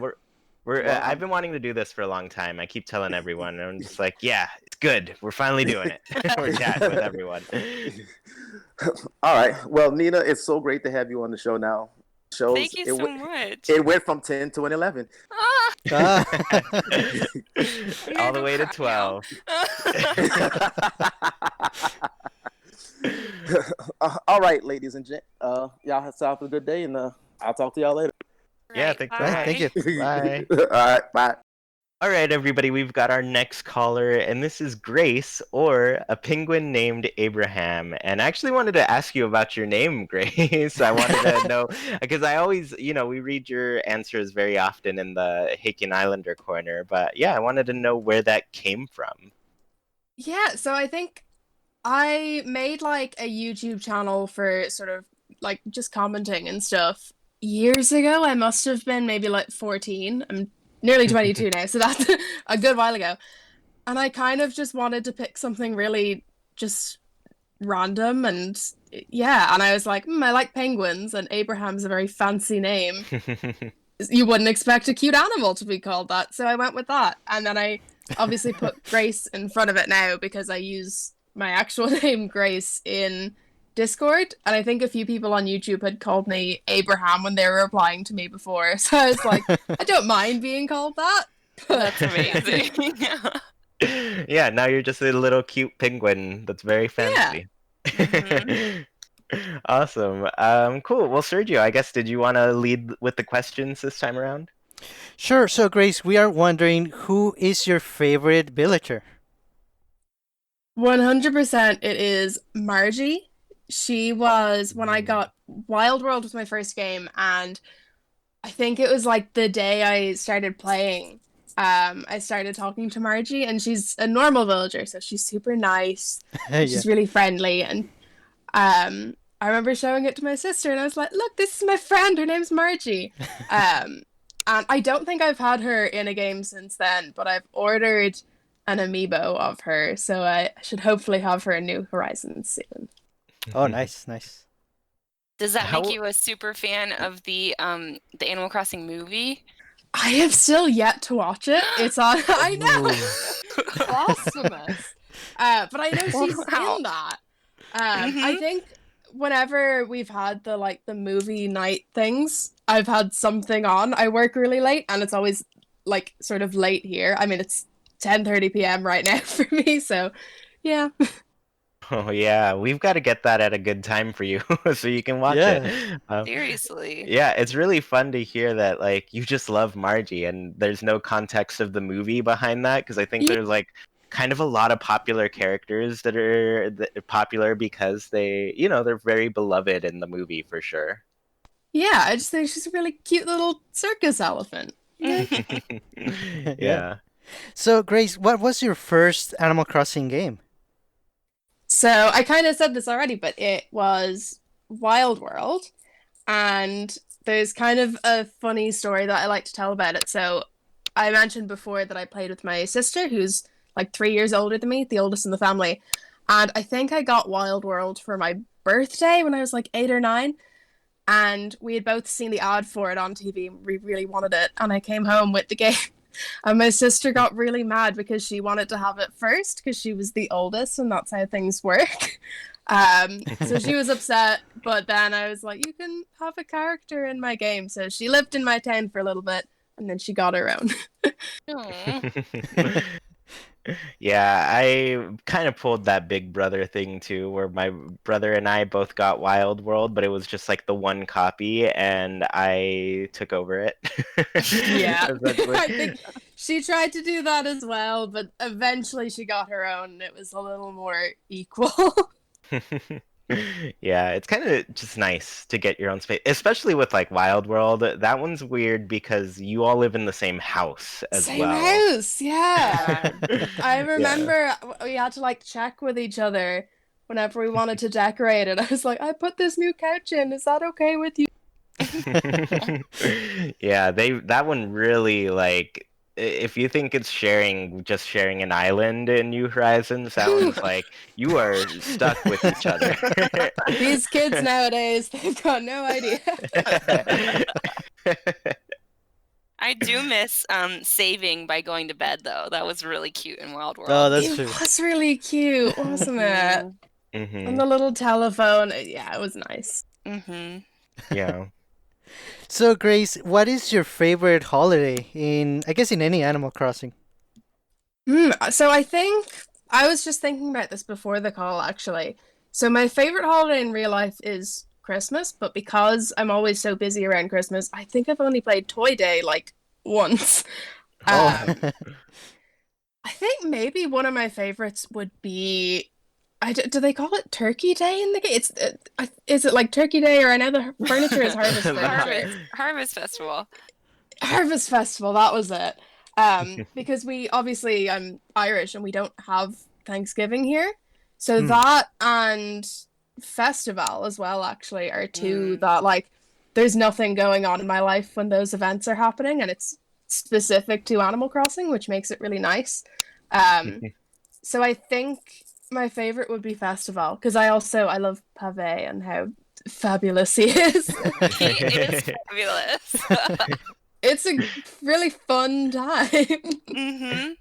We're Well, I've been wanting to do this for a long time. I keep telling everyone, and I'm just like, yeah, it's good. We're finally doing it. We're chatting with everyone. All right. Well, Nina, it's so great to have you on the show now. Thank you so much. It went from 10 to an 11. Ah, Ah. I'm All gonna the go way to cry now. 12. All right, ladies and gents. Y'all have yourself a good day, and I'll talk to y'all later. Yeah, Right, thanks Right, so much. thank you. Bye. All right, bye. All right, everybody, we've got our next caller, and this is Grace, or a penguin named Abraham. And I actually wanted to ask you about your name, Grace. I wanted to know, because I always, we read your answers very often in the Haken Islander corner. But yeah, I wanted to know where that came from. Yeah, so I think I made like a YouTube channel for sort of like just commenting and stuff years ago. I must have been maybe like 14. I'm nearly 22 now, so that's a good while ago. And I kind of just wanted to pick something really just random and yeah, and I was like, I like penguins, and Abraham's a very fancy name. You wouldn't expect a cute animal to be called that, so I went with that. And then I obviously put Grace in front of it now because I use my actual name, Grace, in Discord, and I think a few people on YouTube had called me Abraham when they were replying to me before, so I was like, I don't mind being called that. That's amazing. Yeah, now you're just a little cute penguin that's very fancy. Mhm. Awesome. Cool. Well, Sergio, I guess, did you want to lead with the questions this time around? Sure. So, Grace, we are wondering, who is your favorite villager? 100% it is Margie. She was when I got Wild World was my first game, and I think it was like the day I started playing. I started talking to Margie, and she's a normal villager, so she's super nice. Yeah. She's really friendly, and I remember showing it to my sister, and I was like, "Look, this is my friend. Her name's Margie." And I don't think I've had her in a game since then, but I've ordered an amiibo of her, so I should hopefully have her in New Horizons soon. Oh, nice, nice. Does that How- make you a super fan of the Animal Crossing movie? I have still yet to watch it. It's on. I know. Blasphemous. But I know she's Wow. in that. I think whenever we've had the movie night things, I've had something on. I work really late, and it's always like sort of late here. I mean, it's 10:30 p.m. right now for me, so yeah. Oh yeah, we've got to get that at a good time for you so you can watch Yeah. it. Seriously. Yeah, it's really fun to hear that like you just love Margie and there's no context of the movie behind that, because I think Yeah. there's like kind of a lot of popular characters that are popular because they're very beloved in the movie for sure. Yeah, I just think she's a really cute little circus elephant. Yeah. So, Grace, what was your first Animal Crossing game? So I kind of said this already, but it was Wild World, and there's kind of a funny story that I like to tell about it. So I mentioned before that I played with my sister, who's like 3 years older than me, the oldest in the family, and I think I got Wild World for my birthday when I was like 8 or 9, and we had both seen the ad for it on TV, and we really wanted it, and I came home with the game. And my sister got really mad because she wanted to have it first because she was the oldest and that's how things work. So she was upset, but then I was like, you can have a character in my game. So she lived in my town for a little bit and then she got her own. Aw. Yeah, I kind of pulled that big brother thing too, where my brother and I both got Wild World, but it was just like the one copy, and I took over it. Yeah, Essentially. I think she tried to do that as well, but eventually she got her own and it was a little more equal. Yeah, it's kind of just nice to get your own space, especially with like Wild World. That one's weird because you all live in the same house as Same well. house, yeah. I Yeah. remember we had to like check with each other whenever we wanted to decorate it. I was like, I put this new couch in. Is that okay with you? Yeah, that one really like if you think it's just sharing an island in New Horizons, that one's like you are stuck with each other. These kids nowadays, they've got no idea. I do miss saving by going to bed though. That was really cute in Wild World. Oh, that's It true. was really cute, wasn't it? Mhm. And the little telephone. Yeah, it was nice. Mhm. Yeah. So, Grace, what is your favorite holiday in, I guess, in any Animal Crossing? So I think I was just thinking about this before the call, actually. So my favorite holiday in real life is Christmas, but because I'm always so busy around Christmas, I think I've only played Toy Day like once. Oh. Um, I think maybe one of my favorites would be do they call it Turkey Day in the game? Is it like Turkey Day, or I know the furniture is Harvest Furniture. Harvest Festival. Harvest Festival, that was it. Because we obviously I'm Irish and we don't have Thanksgiving here. So that and Festival as well actually are two that like there's nothing going on in my life when those events are happening, and it's specific to Animal Crossing, which makes it really nice. So I think my favorite would be Festival because I love Pave and how fabulous he is. He is fabulous. It's a really fun time. Mhm.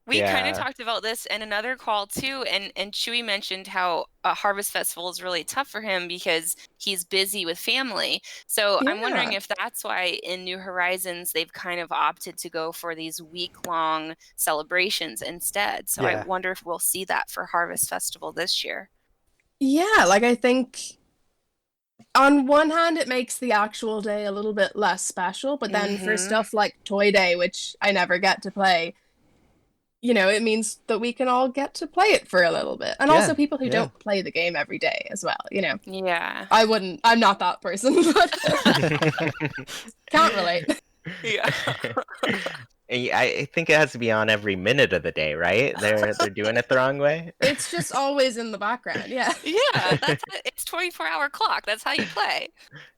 We kind of Yeah. talked about this in another call too, and Chewy mentioned how a Harvest Festival is really tough for him because he's busy with family. So I'm wondering Yeah. if that's why in New Horizons they've kind of opted to go for these week-long celebrations instead. So I Yeah. wonder if we'll see that for Harvest Festival this year. Yeah, like I think on one hand it makes the actual day a little bit less special, but then for stuff like Toy Day, which I never get to play, it means that we can all get to play it for a little bit. And also people who don't play the game every day as well, Yeah. I'm not that person, but can't relate. Yeah. I think it has to be on every minute of the day, right? They're doing it the wrong way. It's just always in the background, yeah. Yeah, it's 24-hour clock. That's how you play.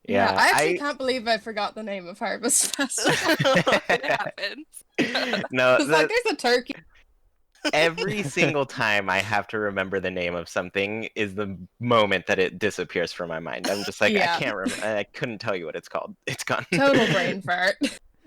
Yeah, Yeah, I actually can't believe I forgot the name of Harvest Festival. It happens. No, It's like there's a turkey. every single time I have to remember the name of something is the moment that it disappears from my mind. I'm just like, Yeah. I can't remember. I couldn't tell you what it's called. It's gone. Total brain fart.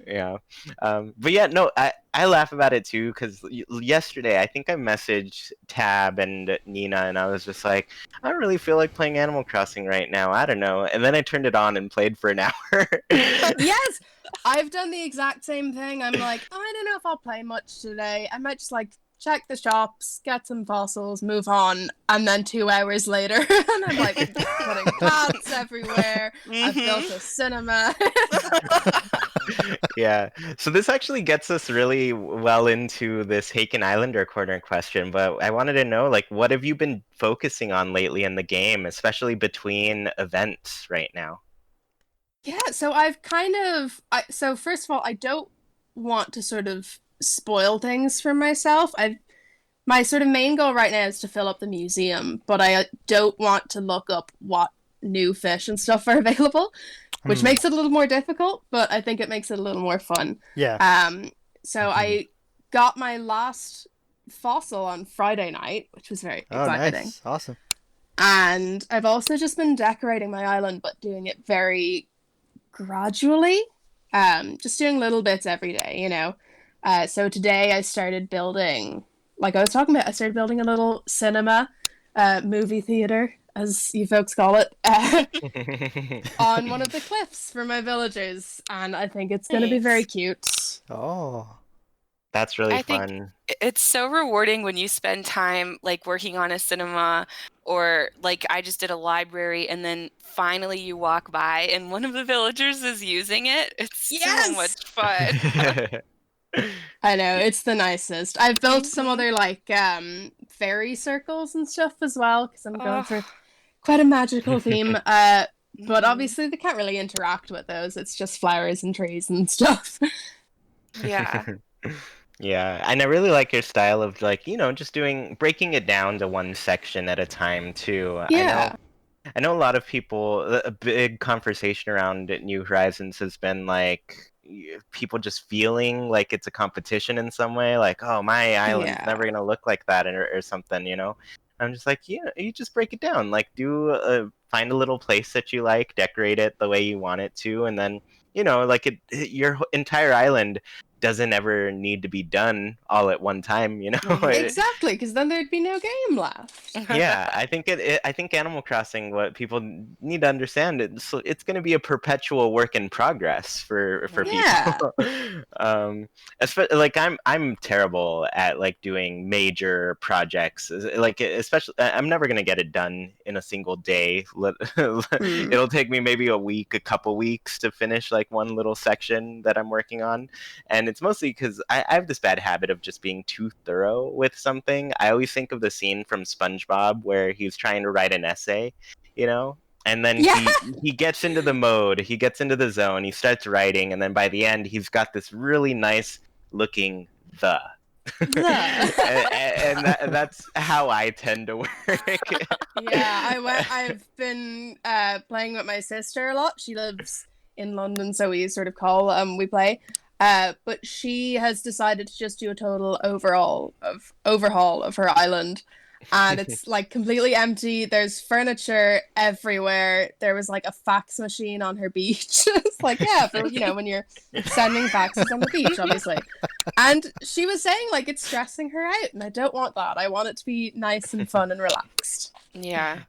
Yeah. But yeah, no, I laugh about it too because yesterday I think I messaged Tab and Nina and I was just like, I don't really feel like playing Animal Crossing right now. I don't know. And then I turned it on and played for an hour. Yes, I've done the exact same thing. I'm like, oh, I don't know if I'll play much today. I might just like check the shops, get some fossils, move on, and then 2 hours later, and I'm like putting pots everywhere. I've built a cinema. Yeah. So this actually gets us really well into this Haken Islander corner question, but I wanted to know, like, what have you been focusing on lately in the game, especially between events right now? Yeah, so so first of all, I don't want to sort of spoil things for myself. My sort of main goal right now is to fill up the museum, but I don't want to look up what new fish and stuff are available, which makes it a little more difficult, but I think it makes it a little more fun. Yeah. So I got my last fossil on Friday night, which was very Oh, exciting. nice. Awesome. And I've also just been decorating my island, but doing it very gradually. Just doing little bits every day, So today I started building, like I was talking about, I started building a little cinema, movie theater, as you folks call it, on one of the cliffs for my villagers, and I think it's going to be very Nice. cute. Oh. That's really I think fun. it's so rewarding when you spend time like working on a cinema, or like I just did a library, and then finally you walk by and one of the villagers is using it. It's so Yes! much fun. I know, it's the nicest. I've built some Mhm. other like fairy circles and stuff as well, because I'm going for Oh, quite a magical theme. But mhm. obviously they can't really interact with those. It's just flowers and trees and stuff. Yeah. Yeah, and I really like your style of like, just breaking it down to one section at a time too. Yeah. I know a lot of people, a big conversation around New Horizons has been like people just feeling like it's a competition in some way, like, oh, my island's Yeah. never gonna look like that or something. I'm just like, yeah, you just break it down, like find a little place that you like, decorate it the way you want it to, and then, like your entire island doesn't ever need to be done all at one time. Mhm. Exactly, because then there'd be no game left. Yeah, I think Animal Crossing, what people need to understand, it's going to be a perpetual work in progress for Yeah. people. Like I'm terrible at like doing major projects. Like especially, I'm never going to get it done in a single day. Hmm. It'll take me maybe a couple weeks to finish like one little section that I'm working on, and it's mostly because I have this bad habit of just being too thorough with something. I always think of the scene from SpongeBob where he's trying to write an essay, you know, and then Yeah. he gets into the mode, he gets into the zone, he starts writing, and then by the end he's got this really nice looking the. And that's how I tend to work. Yeah, I've been playing with my sister a lot. She lives in London, so we sort of call we play. But she has decided to just do a total overhaul of her island, and it's like completely empty. There's furniture everywhere. There was like a fax machine on her beach. It's like, yeah, for when you're sending faxes on the beach, obviously. And she was saying like it's stressing her out, and I don't want that. I want it to be nice and fun and relaxed. Yeah.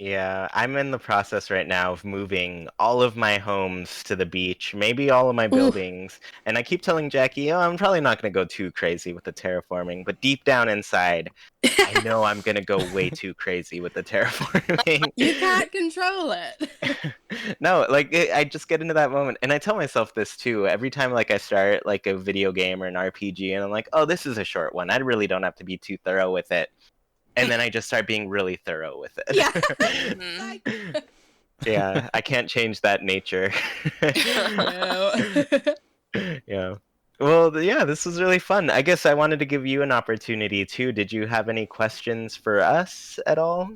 Yeah, I'm in the process right now of moving all of my homes to the beach, maybe all of my Ooh. buildings. And I keep telling Jackie, oh, I'm probably not going to go too crazy with the terraforming, but deep down inside, I know I'm going to go way too crazy with the terraforming. You can't control it. No, like I just get into that moment, and I tell myself this too every time like I start like a video game or an RPG, and I'm like, oh, this is a short one. I really don't have to be too thorough with it. And then I just start being really thorough with it. Yeah. Mhm. Yeah, I can't change that nature. No. Yeah. Well, yeah, this was really fun. I guess I wanted to give you an opportunity too. Did you have any questions for us at all?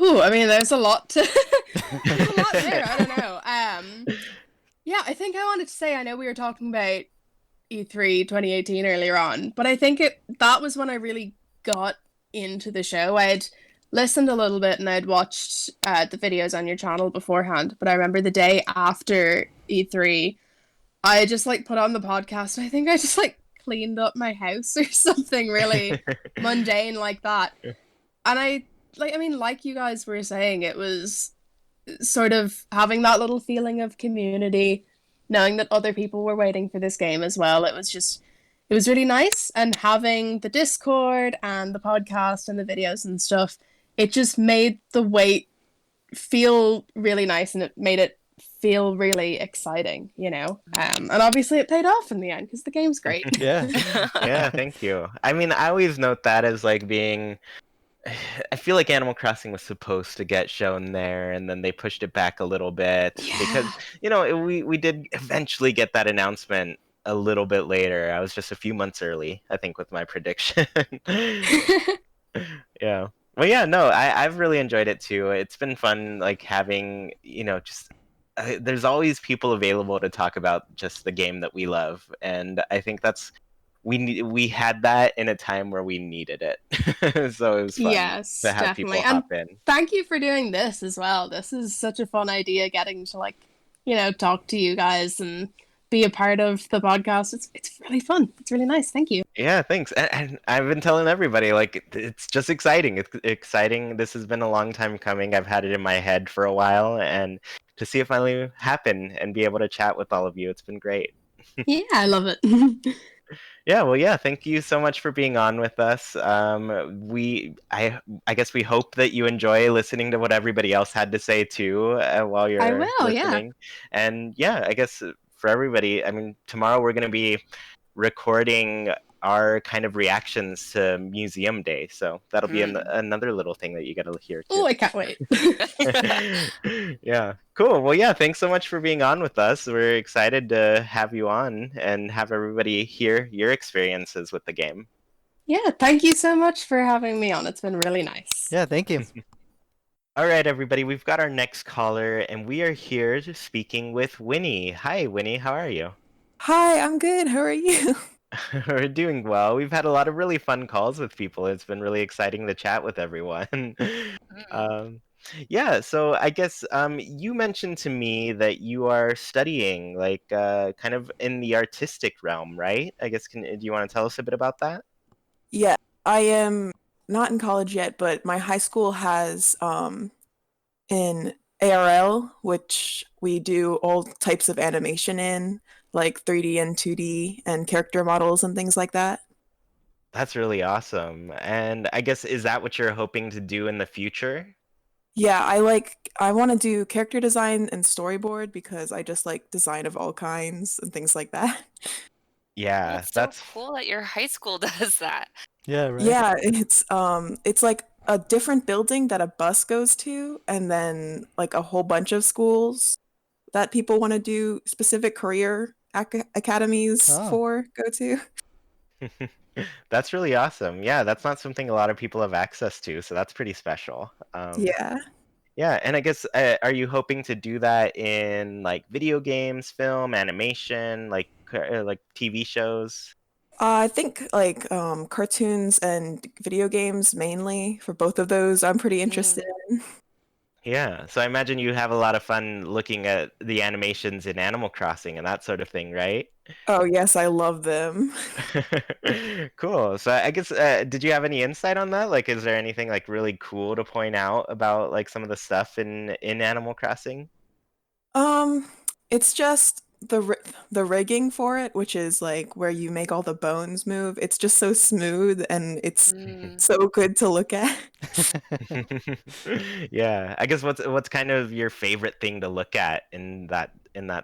Ooh, I mean, there's a lot to there's a lot there. I don't know. Yeah, I think I wanted to say I know we were talking about E3 2018 earlier on, but I think that was when I really got into the show. I'd listened a little bit and I'd watched the videos on your channel beforehand, but I remember the day after E3, I just like put on the podcast. I think I just like cleaned up my house or something really mundane like that. And I mean, like you guys were saying, it was sort of having that little feeling of community, knowing that other people were waiting for this game as well. It was really nice. And having the Discord and the podcast and the videos and stuff, it just made the wait feel really nice, and it made it feel really exciting, and obviously it paid off in the end because the game's great. Yeah. Yeah, thank you. I mean, I always note that as like being I feel like Animal Crossing was supposed to get shown there, and then they pushed it back a little bit because we did eventually get that announcement a little bit later. I was just a few months early, I think, with my prediction. Yeah. Well, yeah, no, I've really enjoyed it too. It's been fun, like having just there's always people available to talk about just the game that we love, and I think we had that in a time where we needed it. So it was fun Yes, to have definitely. people And hop in. thank you for doing this as well. This is such a fun idea, getting to talk to you guys and be a part of the podcast. It's really fun. It's really nice. Thank you. Yeah, thanks. And I've been telling everybody, like, it's just exciting. It's exciting. This has been a long time coming. I've had it in my head for a while, and to see it finally happen and be able to chat with all of you, it's been great. Yeah, I love it. Yeah, well, yeah, thank you so much for being on with us. I guess we hope that you enjoy listening to what everybody else had to say too while I you're will, yeah. listening. And yeah, I guess for everybody, I mean, tomorrow we're going to be recording our kind of reactions to Museum Day, so that'll be another little thing that you got to hear too. Oh, I can't wait. Yeah, cool. Well, yeah, thanks so much for being on with us. We're excited to have you on and have everybody hear your experiences with the game. Yeah, thank you so much for having me on. It's been really nice. Yeah, thank you. All right, everybody, we've got our next caller, and we are here speaking with Winnie. Hi, Winnie, how are you? Hi, I'm good. How are you? We're doing well. We've had a lot of really fun calls with people. It's been really exciting to chat with everyone. Yeah, so I guess you mentioned to me that you are studying, like, kind of in the artistic realm, right? I guess, do you want to tell us a bit about that? Yeah, I am not in college yet, but my high school has an ARL, which we do all types of animation in, like 3D and 2D and character models and things like that. That's really awesome. And I guess, is that what you're hoping to do in the future? Yeah, I want to do character design and storyboard because I just like design of all kinds and things like that. Yeah, That's so cool that your high school does that. Yeah, right. Yeah, it's like a different building that a bus goes to, and then like a whole bunch of schools that people want to do specific career academies for go to. That's really awesome. Yeah, that's not something a lot of people have access to, so that's pretty special. Yeah. Yeah, and I guess, are you hoping to do that in like video games, film, animation, like TV shows? I think like cartoons and video games mainly for both of those I'm pretty interested in. Yeah, so I imagine you have a lot of fun looking at the animations in Animal Crossing and that sort of thing, right? Oh yes, I love them. Cool. So I guess, did you have any insight on that? Like, is there anything like really cool to point out about like some of the stuff in Animal Crossing? It's just the rigging for it, which is like where you make all the bones move. It's just so smooth and it's so good to look at. Yeah, I guess what's kind of your favorite thing to look at in that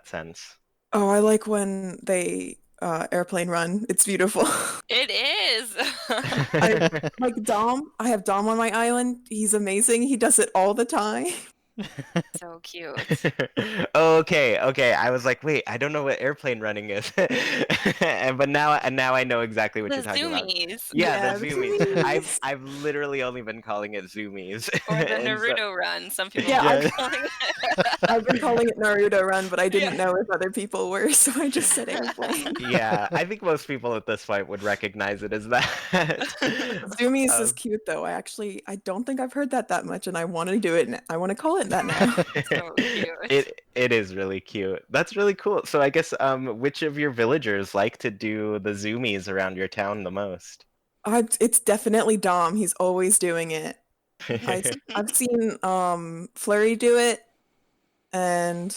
sense? Oh, I like when they airplane run. It's beautiful. It is. Like Dom. I have Dom on my island. He's amazing. He does it all the time. So cute. Okay. I was like, wait, I don't know what airplane running is, but now I know exactly what The you're talking about. zoomies. Yeah, Yeah, the the zoomies. zoomies. I've literally only been calling it zoomies. Or the And so- Naruto run. Some people Yeah, are Yeah. calling it. I've been calling it Naruto Run, but I didn't know if other people were, so I just said airplane. yeah, I think most people at this point would recognize it as that. Zoomies is Um, cute though. I don't think I've heard that much, and I want to do it. I want to call it that now. So cute. It is really cute. That's really cool. So I guess, which of your villagers like to do the zoomies around your town the most? It's definitely Dom. He's always doing it. I've seen Flurry do it, and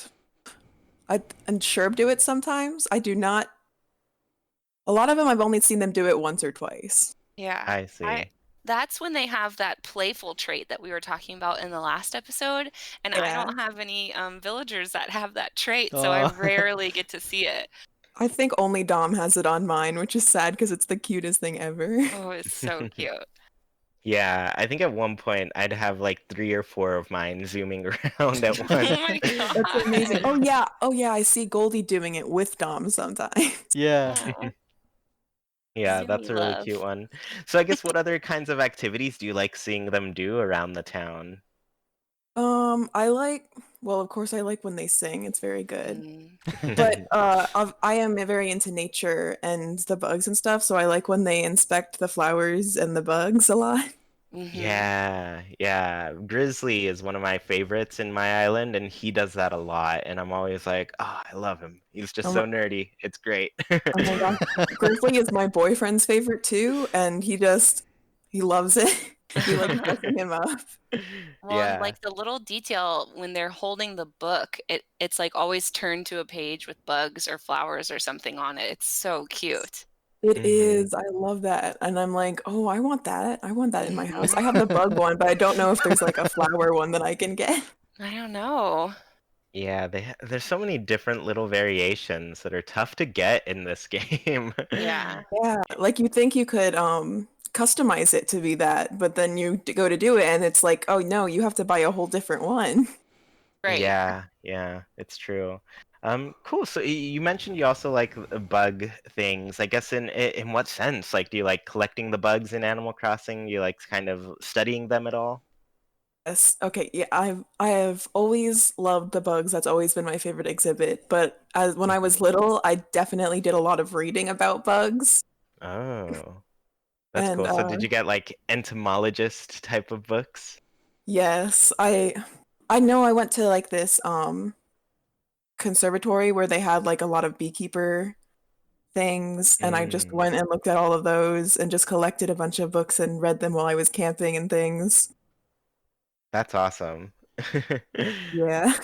and Sherb do it sometimes. I do not. A lot of them I've only seen them do it once or twice. Yeah. I see. That's when they have that playful trait that we were talking about in the last episode. And I Yeah. don't have any villagers that have that trait, so I Aw. rarely get to see it. I think only Dom has it on mine, which is sad because it's the cutest thing ever. Oh, it's so cute. Yeah, I think at one point I'd have like 3 or 4 of mine zooming around at Oh once. my god. That's amazing. Oh yeah, I see Goldie doing it with Dom sometimes. Yeah. Aw. Yeah, that's Zoomie a really love. cute one. So I guess, what other kinds of activities do you like seeing them do around the town? Well, of course I like when they sing. It's very good. Mm. But I am very into nature and the bugs and stuff, so I like when they inspect the flowers and the bugs a lot. Yeah. Grizzly is one of my favorites in my island, and he does that a lot. And I'm always like, oh, I love him. He's just Oh so my, nerdy. It's great. oh my gosh. Grizzly is my boyfriend's favorite too, and he loves it. He likes dressing him up. Well, and Yeah. like the little detail when they're holding the book, it's like always turned to a page with bugs or flowers or something on it. It's so cute. It hmm is. I love that. And I'm like, oh, I want that. I want that in my house. Mhm. I have the bug one, but I don't know if there's like a flower one that I can get. I don't know. Yeah, there's so many different little variations that are tough to get in this game. Yeah. Yeah, like you think you could customize it to be that, but then you go to do it and it's like, oh no, you have to buy a whole different one. Right. Yeah, it's true. Cool. So you mentioned you also like bug things. I guess in what sense? Like, do you like collecting the bugs in Animal Crossing? Do you like kind of studying them at all? Yes. Okay. Yeah. I have always loved the bugs. That's always been my favorite exhibit. But when I was little, I definitely did a lot of reading about bugs. Oh, that's And cool. So did you get like entomologist type of books? yes, I know I went to like this conservatory where they had like a lot of beekeeper things, and I just Mm, went and looked at all of those and just collected a bunch of books and read them while I was camping and things. that's awesome. Yeah.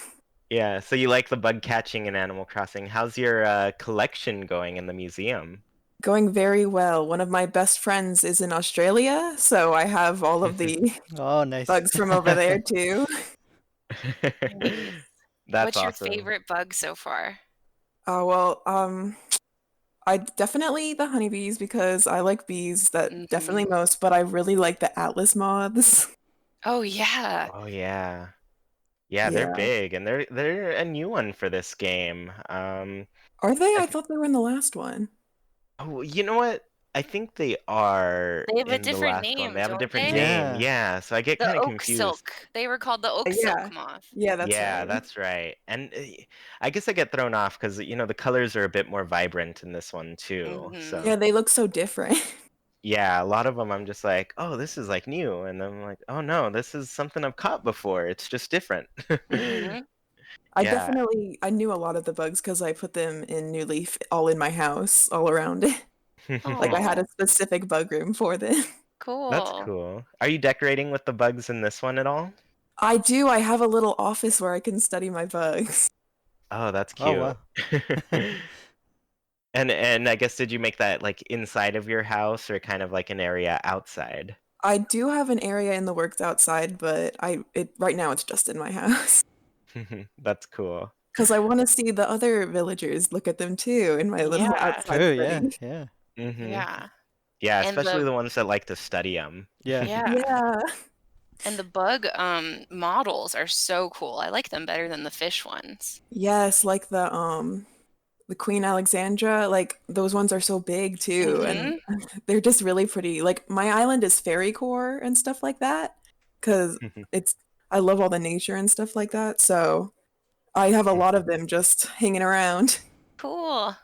Yeah, so you like the bug catching in Animal Crossing. How's your collection going in the museum? Going very well. One of my best friends is in Australia, so I have all of the Oh, nice. bugs from over there too. Nice. That's What's your awesome. favorite bug so far? Oh, well, I definitely the honeybees because I like bees that definitely Hmm. most, but I really like the atlas moths. Oh yeah. Oh yeah. Yeah, they're Yeah. big and they're a new one for this game. Are they? I I th thought they were in the last one. oh, you know what? I think they are They have a in the different last one. They name, have a don't different they? name. Yeah. Yeah, so I get The kind of oak confused. silk. They were called the oak Yeah. silk moth. Yeah, that's Yeah, right. that's right. And I guess I get thrown off because the colors are a bit more vibrant in this one too. Hmm. Yeah, So they look so different. yeah, a lot of them I'm just like, oh, this is like new, and I'm like, oh no, this is something I've caught before. It's just different. Hmm. Yeah. I knew a lot of the bugs because I put them in New Leaf all in my house, all around it. Like I had Oh, a specific bug room for them. That's cool. cool. Are you decorating with the bugs in this one at all? I do. I have a little office where I can study my bugs. Oh, that's Oh, cute. wow. And I guess did you make that like inside of your house or kind of like an area outside? I do have an area in the works outside, but right now it's just in my house That's cool. because I want to see the other villagers look at them too in my little Yeah. outside True, yeah, study. yeah. hmm Yeah. Yeah, And especially the the ones that like to study them. Yeah. yeah. Yeah. And the bug models are so cool. I like them better than the fish ones. Yes, like the Queen Alexandra, like those ones are so big too, and Hmm. they're just really pretty. Like my island is fairy core and stuff like that, because it's I love all the nature and stuff like that. So I have a lot of them just hanging around. Cool.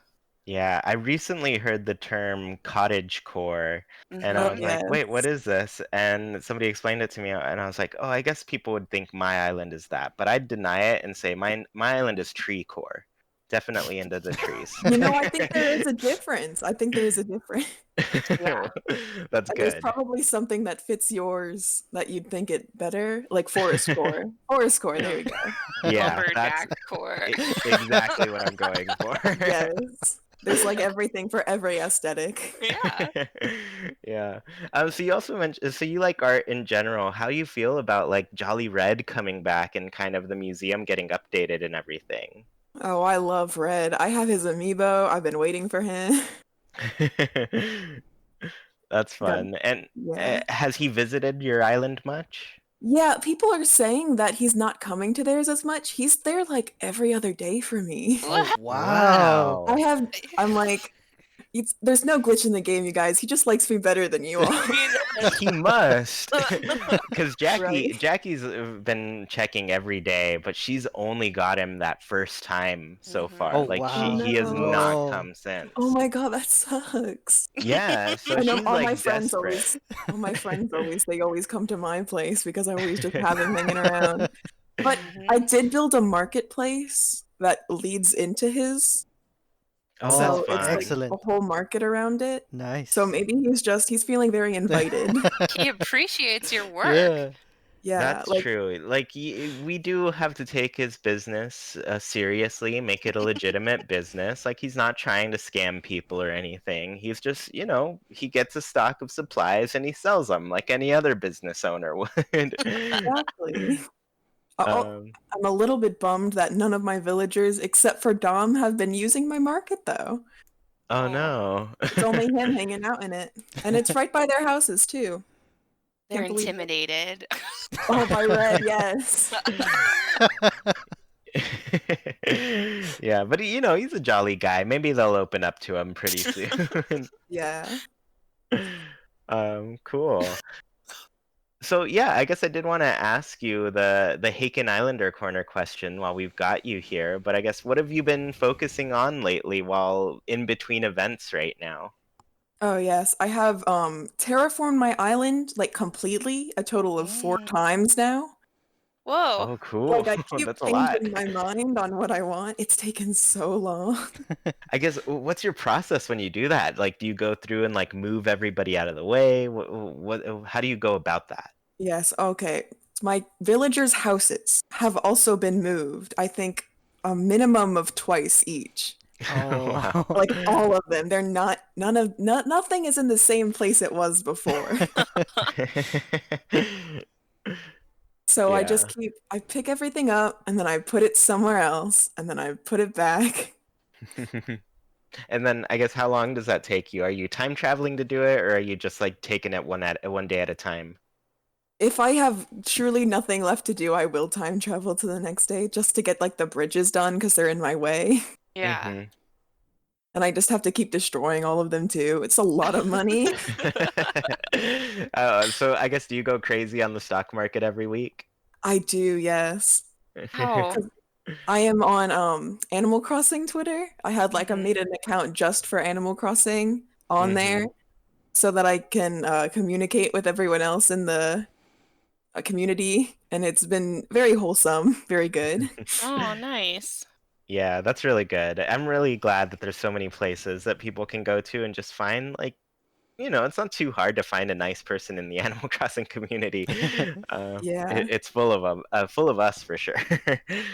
Yeah, I recently heard the term cottage core, and I Oh Hmm. was like, yeah. wait, what is this? And somebody explained it to me, and I was like, oh, I guess people would think my island is that, but I'd deny it and say my island is tree core. Definitely into the trees. You know, I think there is a difference. I think there is a difference. Yeah. That's And there's good. probably something that fits yours that you'd think it better, like forest core. Forest core, there we go. Yeah, that's Lumberjack core. exactly what I'm going for. Yes. There's like everything for every aesthetic. Yeah. Yeah. So you also mentioned, so you like art in general. How do you feel about like Jolly Red coming back and kind of the museum getting updated and everything? Oh, I love Red. I have his amiibo. I've been waiting for him. That's Got fun. And yeah. has he visited your island much? Yeah, people are saying that he's not coming to theirs as much. He's there like every other day for me. Oh, What? wow. I Wow. have I'm like, there's no glitch in the game, you guys. He just likes me better than you all. He must, because Right. Jackie's been checking every day, but she's only got him that first time so far. Oh Like wow. he has No. not Oh. come since. Oh my god, that sucks. Yeah, so I know she's all like my friends desperate. they always come to my place because I always just have him hanging around. But Mhm. I did build a marketplace that leads into his. Oh, So that's Oh, it's like fun. excellent. a whole market around it. Nice. So maybe he's feeling very invited. He appreciates your work. Yeah. Yeah, That's like true. Like we do have to take his business seriously, make it a legitimate business. Like he's not trying to scam people or anything. He's just, he gets a stock of supplies and he sells them like any other business owner would. exactly. Oh, Um, I'm a little bit bummed that none of my villagers, except for Dom, have been using my market though. oh no. It's only him hanging out in it, and it's right by their houses too. They're Can't believe it. intimidated. Oh, by Red, yes. Yeah, but he's a jolly guy. Maybe they'll open up to him pretty soon. Yeah. Cool. So yeah, I guess I did want to ask you the Haken Islander corner question while we've got you here. But I guess what have you been focusing on lately while in between events right now? Oh yes, I have terraformed my island like completely a total of 4 times now. Whoa. Oh, cool. Like I keep That's a lot. changing my mind on what I want. It's taken so long. I guess what's your process when you do that? Like, do you go through and like move everybody out of the way? How do you go about that? Yes, okay. My villagers' houses have also been moved, I think a minimum of twice each. Wow. Oh. Like all of them. They're nothing is in the same place it was before. So I just I pick everything up and then I put it somewhere else and then I put it back. And then I guess how long does that take you? Are you time traveling to do it, or are you just like taking it one day at a time? If I have truly nothing left to do, I will time travel to the next day just to get like the bridges done because they're in my way. Yeah. Mhm. And I just have to keep destroying all of them too. It's a lot of money. So I guess do you go crazy on the stock market every week? I do, yes. Oh. I am on Animal Crossing Twitter. I had like I Mhm. made an account just for Animal Crossing on there so that I can communicate with everyone else in the community, and it's been very wholesome, very good. Oh, nice. Yeah, that's really good. I'm really glad that there's so many places that people can go to and just find it's not too hard to find a nice person in the Animal Crossing community. Yeah. It's full of them, full of us for sure.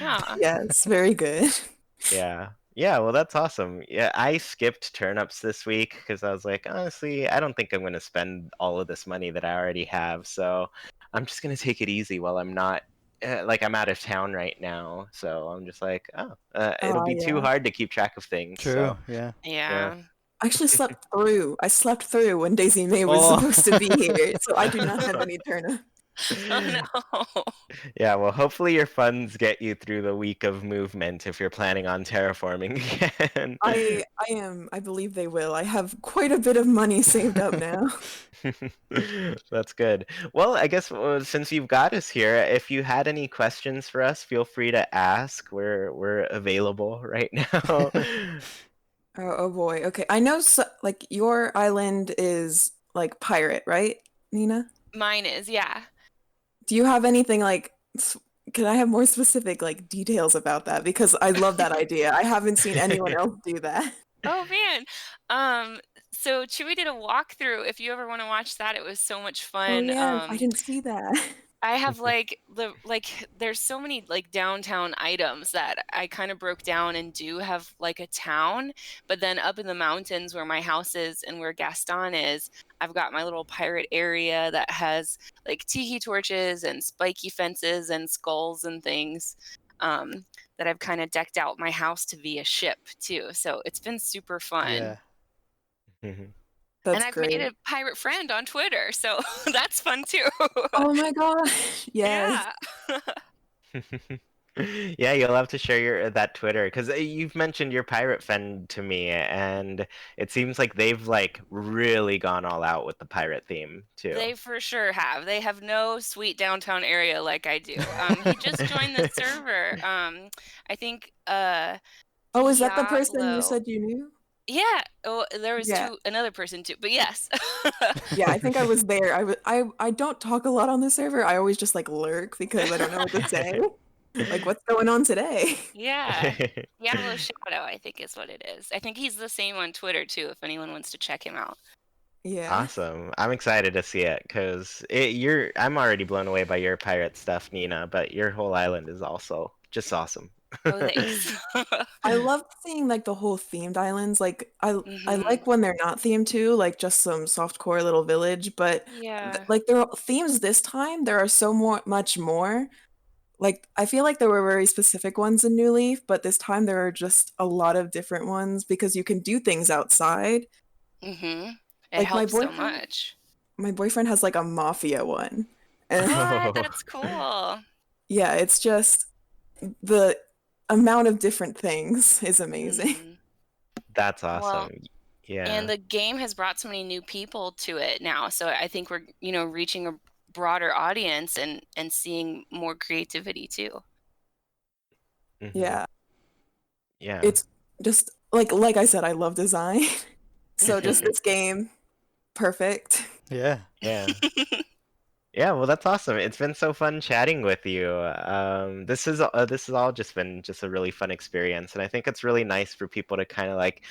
Yeah. Yes, very good. Yeah. Yeah, well, that's awesome. Yeah, I skipped turnips this week because I was like, honestly, I don't think I'm going to spend all of this money that I already have. So I'm just going to take it easy while I'm not, I'm out of town right now. So I'm just like, it'll Oh, be too yeah. hard to keep track of things. True. So, Yeah. Yeah. I actually slept through. I slept through when Daisy May was Oh. supposed to be here, so I do not have any turnip. Oh no. Yeah, well, hopefully your funds get you through the week of movement if you're planning on terraforming again. I believe they will. I have quite a bit of money saved up now. That's good. Well, I guess since you've got us here, if you had any questions for us, feel free to ask. We're available right now. Oh boy. Okay. I know like your island is like pirate, right, Nina? Mine is, yeah. Do you have anything like can I have more specific like details about that? Because I love that idea. I haven't seen anyone else do that. Oh man. So Chewy did a walkthrough. If you ever want to watch that, it was so much Oh fun. yeah, I didn't see that. I have there's so many like downtown items that I kind of broke down and do have like a town, but then up in the mountains where my house is and where Gaston is, I've got my little pirate area that has like tiki torches and spiky fences and skulls and things. That I've kind of decked out my house to be a ship too. So it's been super fun. Yeah. That's And I've great. made a pirate friend on Twitter, so that's fun too. Oh my gosh. Yes. Yeah. Yeah, you'll have to share that Twitter because you've mentioned your pirate friend to me, and it seems like they've like really gone all out with the pirate theme too. They for sure have. They have no sweet downtown area like I do. He just joined the server. I think Oh, is that the person you Diablo. said you knew? Yeah. Oh, there was Yeah. another person too, but yes. Yeah, I think I was there. I don't talk a lot on the server. I always just like lurk because I don't know what to say. Like, what's going on today? Yeah. Diablo Shadow, I think is what it is. I think he's the same on Twitter too, if anyone wants to check him out. Yeah. Awesome. I'm excited to see it because I'm already blown away by your pirate stuff, Nina, but your whole island is also just awesome. Oh, thanks. I love seeing like the whole themed islands. Like I Mhm. like when they're not themed too, like just some softcore little village, but Yeah. like there are themes this time, there are so much more. Like I feel like there were very specific ones in New Leaf, but this time there are just a lot of different ones because you can do things outside. Mhm. It Like helps so much. my boyfriend has like a mafia one. And What? That's cool. yeah, it's just the amount of different things is amazing. Mhm. That's Well, awesome. and Yeah. the game has brought so many new people to it now. So I think we're, reaching a broader audience and seeing more creativity too. Hmm. Yeah. Yeah. It's just like I said, I love design. So just this game, perfect. Yeah. Yeah. Yeah, well, that's awesome. It's been so fun chatting with you. This has all just been just a really fun experience, and I think it's really nice for people to kind of like,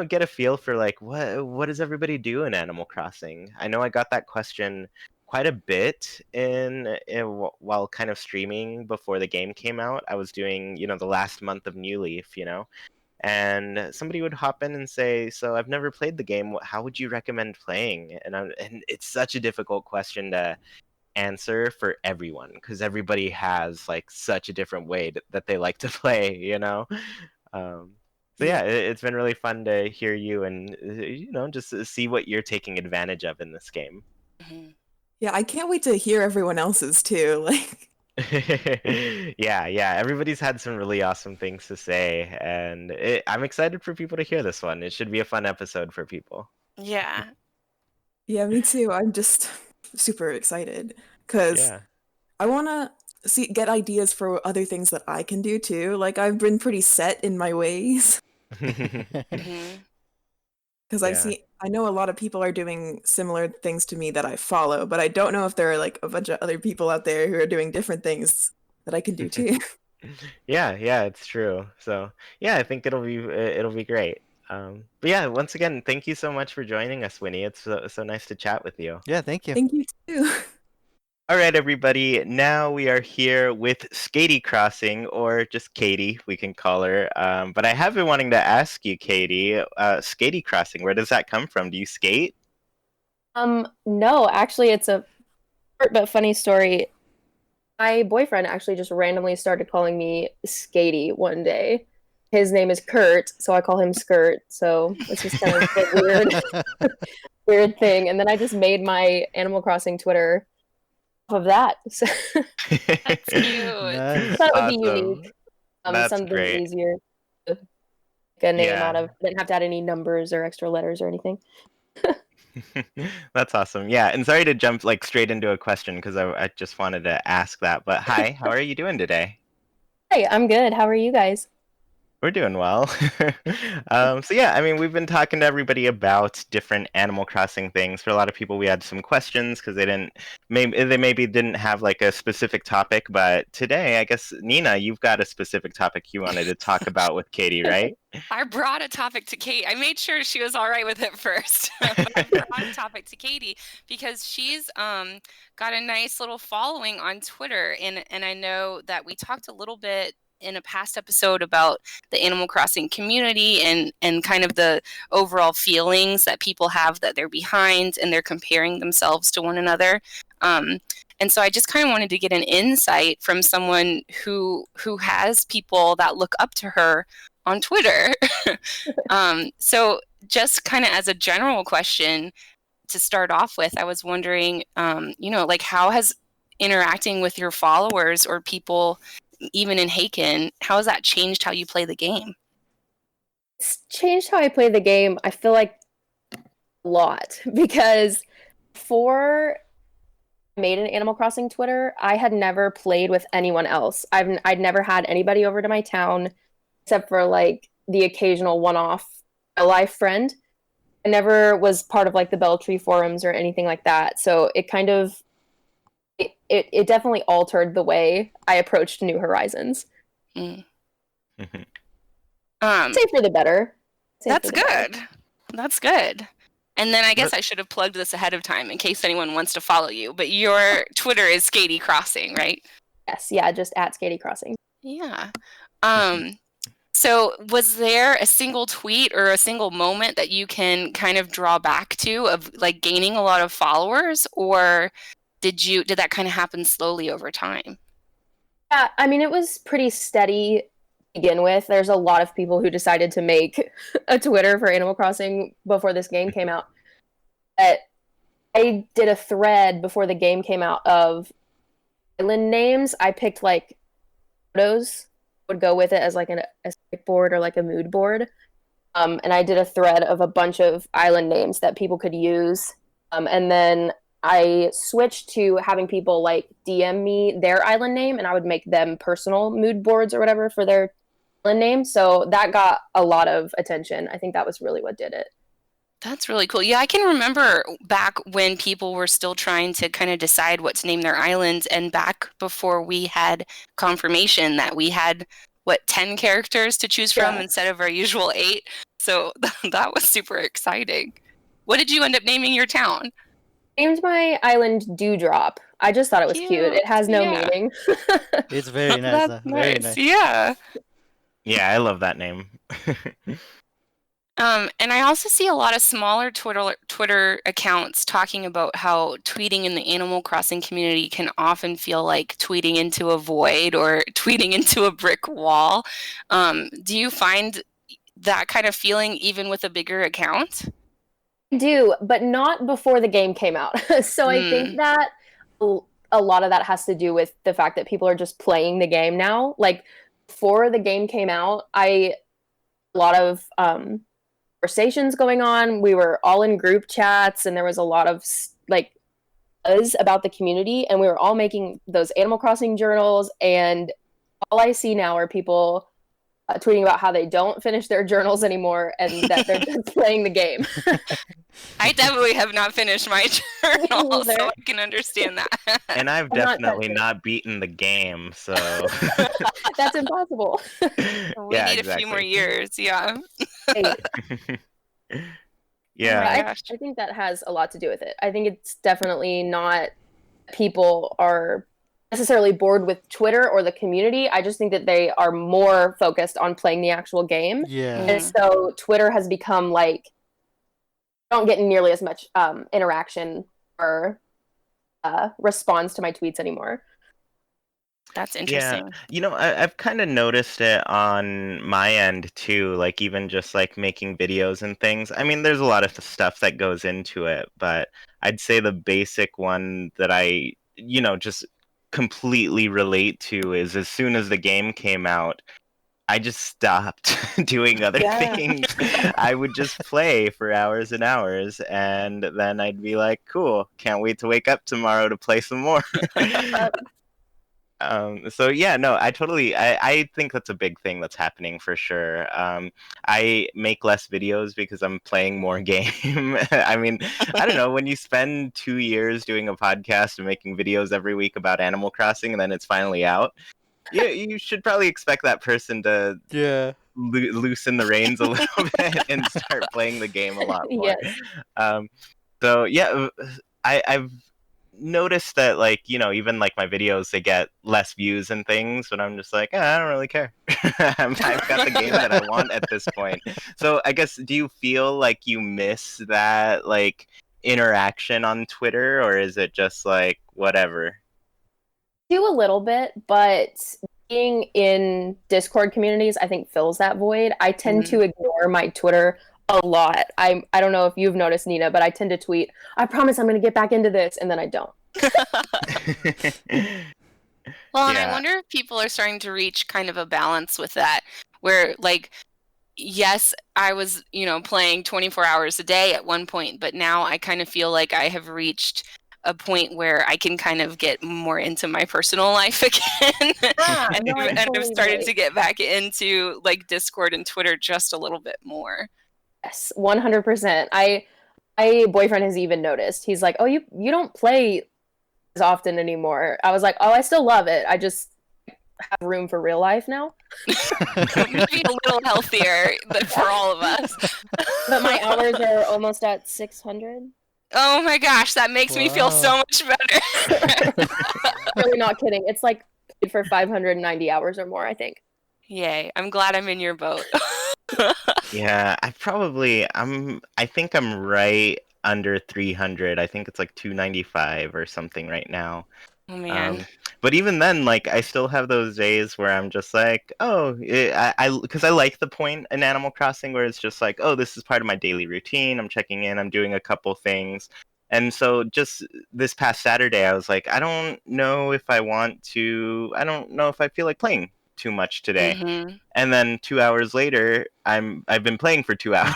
get a feel for like what does everybody do in Animal Crossing? I know I got that question quite a bit while kind of streaming before the game came out. I was doing, the last month of New Leaf, and somebody would hop in and say, "So I've never played the game. How would you recommend playing?" And it's such a difficult question to answer for everyone because everybody has like such a different way that they like to play. So Yeah. yeah, it's been really fun to hear you and just see what you're taking advantage of in this game. Mhm. Yeah, I can't wait to hear everyone else's too. Like Yeah, everybody's had some really awesome things to say, and I'm excited for people to hear this one. It should be a fun episode for people. Yeah. yeah, me too. I'm just super excited cuz Yeah. I want to get ideas for other things that I can do too. Like I've been pretty set in my ways Mhm. because Yeah. I know a lot of people are doing similar things to me that I follow, but I don't know if there are like a bunch of other people out there who are doing different things that I can do too. Yeah, it's true. So yeah, I think it'll be great. But yeah, once again, thank you so much for joining us, Winnie. It's so nice to chat with you. Yeah, thank you. Thank you too. All right, everybody. Now we are here with Skatey Crossing, or just Katie, we can call her. But I have been wanting to ask you, Katie, Skatey Crossing, where does that come from? Do you skate? No, actually, it's a short but funny story. My boyfriend actually just randomly started calling me Skatey one day. His name is Kurt, so I call him Skirt. So it's just kind of a weird thing. And then I just made my Animal Crossing Twitter off of that. So That's cute. Nice. that would be Awesome. unique. That's Something great. easier to make a name out Yeah. of. Didn't have to add any numbers or extra letters or anything. That's awesome. Yeah, and sorry to jump like straight into a question because I just wanted to ask that. But hi, how are you doing today? Hey, I'm good. How are you guys? We're doing well. So yeah, I mean, we've been talking to everybody about different Animal Crossing things. For a lot of people, we had some questions because they maybe didn't have like a specific topic. But today, I guess Nina, you've got a specific topic you wanted to talk about with Katie, right? I brought a topic to Kate. I made sure she was all right with it first. But I brought a topic to Katie because she's got a nice little following on Twitter, and I know that we talked a little bit in a past episode about the Animal Crossing community and kind of the overall feelings that people have that they're behind and they're comparing themselves to one another. And so I just kind of wanted to get an insight from someone who has people that look up to her on Twitter. So just kind of as a general question to start off with, I was wondering, like how has interacting with your followers or people even in Haken, how has that changed how you play the game? It's changed how I play the game, I feel like, a lot. Because before I made an Animal Crossing Twitter, I had never played with anyone else. I'd never had anybody over to my town except for like the occasional one-off life friend. I never was part of like the Belltree forums or anything like that. So it kind of it definitely altered the way I approached New Horizons. Mm. Say for the better. That's good. That's good. And then I guess I should have plugged this ahead of time in case anyone wants to follow you. But your Twitter is Skatey Crossing, right? Yes, yeah, just at Skatey Crossing. Yeah. So was there a single tweet or a single moment that you can kind of draw back to of like gaining a lot of followers, or did that kind of happen slowly over time? Yeah, I mean, it was pretty steady to begin with. There's a lot of people who decided to make a Twitter for Animal Crossing before this game came out. But I did a thread before the game came out of island names. I picked like photos would go with it as like a stick board or like a mood board. And I did a thread of a bunch of island names that people could use. And then I switched to having people like DM me their island name, and I would make them personal mood boards or whatever for their island name. So that got a lot of attention. I think that was really what did it. That's really cool. Yeah, I can remember back when people were still trying to kind of decide what to name their islands, and back before we had confirmation that we had, 10 characters to choose from instead of our usual 8. So that was super exciting. What did you end up naming your town? Named my island Dewdrop. I just thought it was cute. It has no meaning. It's very nice. That's very nice. nice. Yeah. Yeah, I love that name. And I also see a lot of smaller Twitter accounts talking about how tweeting in the Animal Crossing community can often feel like tweeting into a void or tweeting into a brick wall. Do you find that kind of feeling even with a bigger account? I do, but not before the game came out. So I think that a lot of that has to do with the fact that people are just playing the game now. Like before the game came out, a lot of conversations going on. We were all in group chats, and there was a lot of like buzz about the community, and we were all making those Animal Crossing journals. And all I see now are people tweeting about how they don't finish their journals anymore and that they're just playing the game. I definitely have not finished my journal, so I can understand that. And I've definitely not beaten the game, so that's impossible. We need a few more years, yeah. Yeah. I think that has a lot to do with it. I think it's definitely not people are necessarily bored with Twitter or the community. I just think that they are more focused on playing the actual game. Yeah. And so Twitter has become like, don't get nearly as much interaction or response to my tweets anymore. That's interesting. Yeah, I've kind of noticed it on my end too, like even just like making videos and things. I mean, there's a lot of stuff that goes into it, but I'd say the basic one that I, just completely relate to is as soon as the game came out, I just stopped doing other things. I would just play for hours and hours, and then I'd be like, cool, can't wait to wake up tomorrow to play some more. So yeah, no, I think that's a big thing that's happening for sure. I make less videos because I'm playing more game. I mean, I don't know, when you spend 2 years doing a podcast and making videos every week about Animal Crossing and then it's finally out, you should probably expect that person to loosen the reins a little bit and start playing the game a lot more. Yes. So yeah, I've noticed that, like, even like my videos, they get less views and things, but I'm just like, I don't really care. I've got the game that I want at this point. So I guess, do you feel like you miss that like interaction on Twitter, or is it just like whatever? Do a little bit, but being in Discord communities, I think fills that void. I tend to ignore my Twitter a lot. I don't know if you've noticed, Nina, but I tend to tweet, I promise I'm going to get back into this, and then I don't. Well, and I Yeah. wonder if people are starting to reach kind of a balance with that, where like, yes, I was, playing 24 hours a day at one point, but now I kind of feel like I have reached a point where I can kind of get more into my personal life again. and, No, I and I've totally started relate. to get back into like Discord and Twitter just a little bit more. Yes, 100%. My boyfriend has even noticed. He's like, "Oh, you don't play as often anymore." I was like, "Oh, I still love it. I just have room for real life now." Maybe a little healthier for all of us. But my hours are almost at 600. Oh my gosh, that makes me feel so Wow. much better. Really not kidding. It's like paid for 590 hours or more, I think. Yay, I'm glad I'm in your boat. Yeah, I think I'm right under 300. I think it's like 295 or something right now. Oh man. But even then, like, I still have those days where I'm just like, oh, because I like the point in Animal Crossing where it's just like, oh, this is part of my daily routine. I'm checking in, I'm doing a couple things. And so just this past Saturday, I was like, I don't know if I don't know if I feel like playing too much today. Mhm. And then 2 hours later, I've been playing for 2 hours.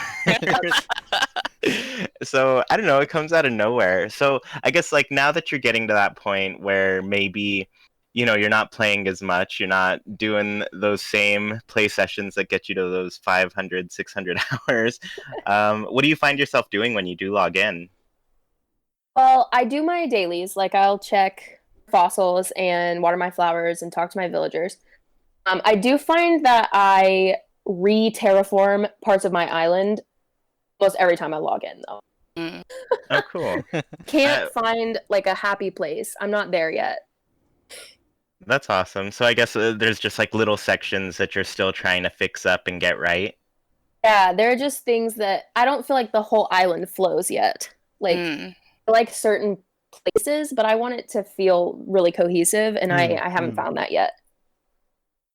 So I don't know, it comes out of nowhere. So I guess like now that you're getting to that point where maybe you're not playing as much, you're not doing those same play sessions that get you to those 500, 600 hours. What do you find yourself doing when you do log in? Well, I do my dailies. Like I'll check fossils and water my flowers and talk to my villagers. I do find that I re-terraform parts of my island almost every time I log in, though. Mm. Oh, cool. Can't find like a happy place. I'm not there yet. That's awesome. So I guess there's just like little sections that you're still trying to fix up and get right. Yeah, there are just things that I don't feel like the whole island flows yet. Like Mm. I like certain places, but I want it to feel really cohesive, and Mm, I haven't mm. found that yet.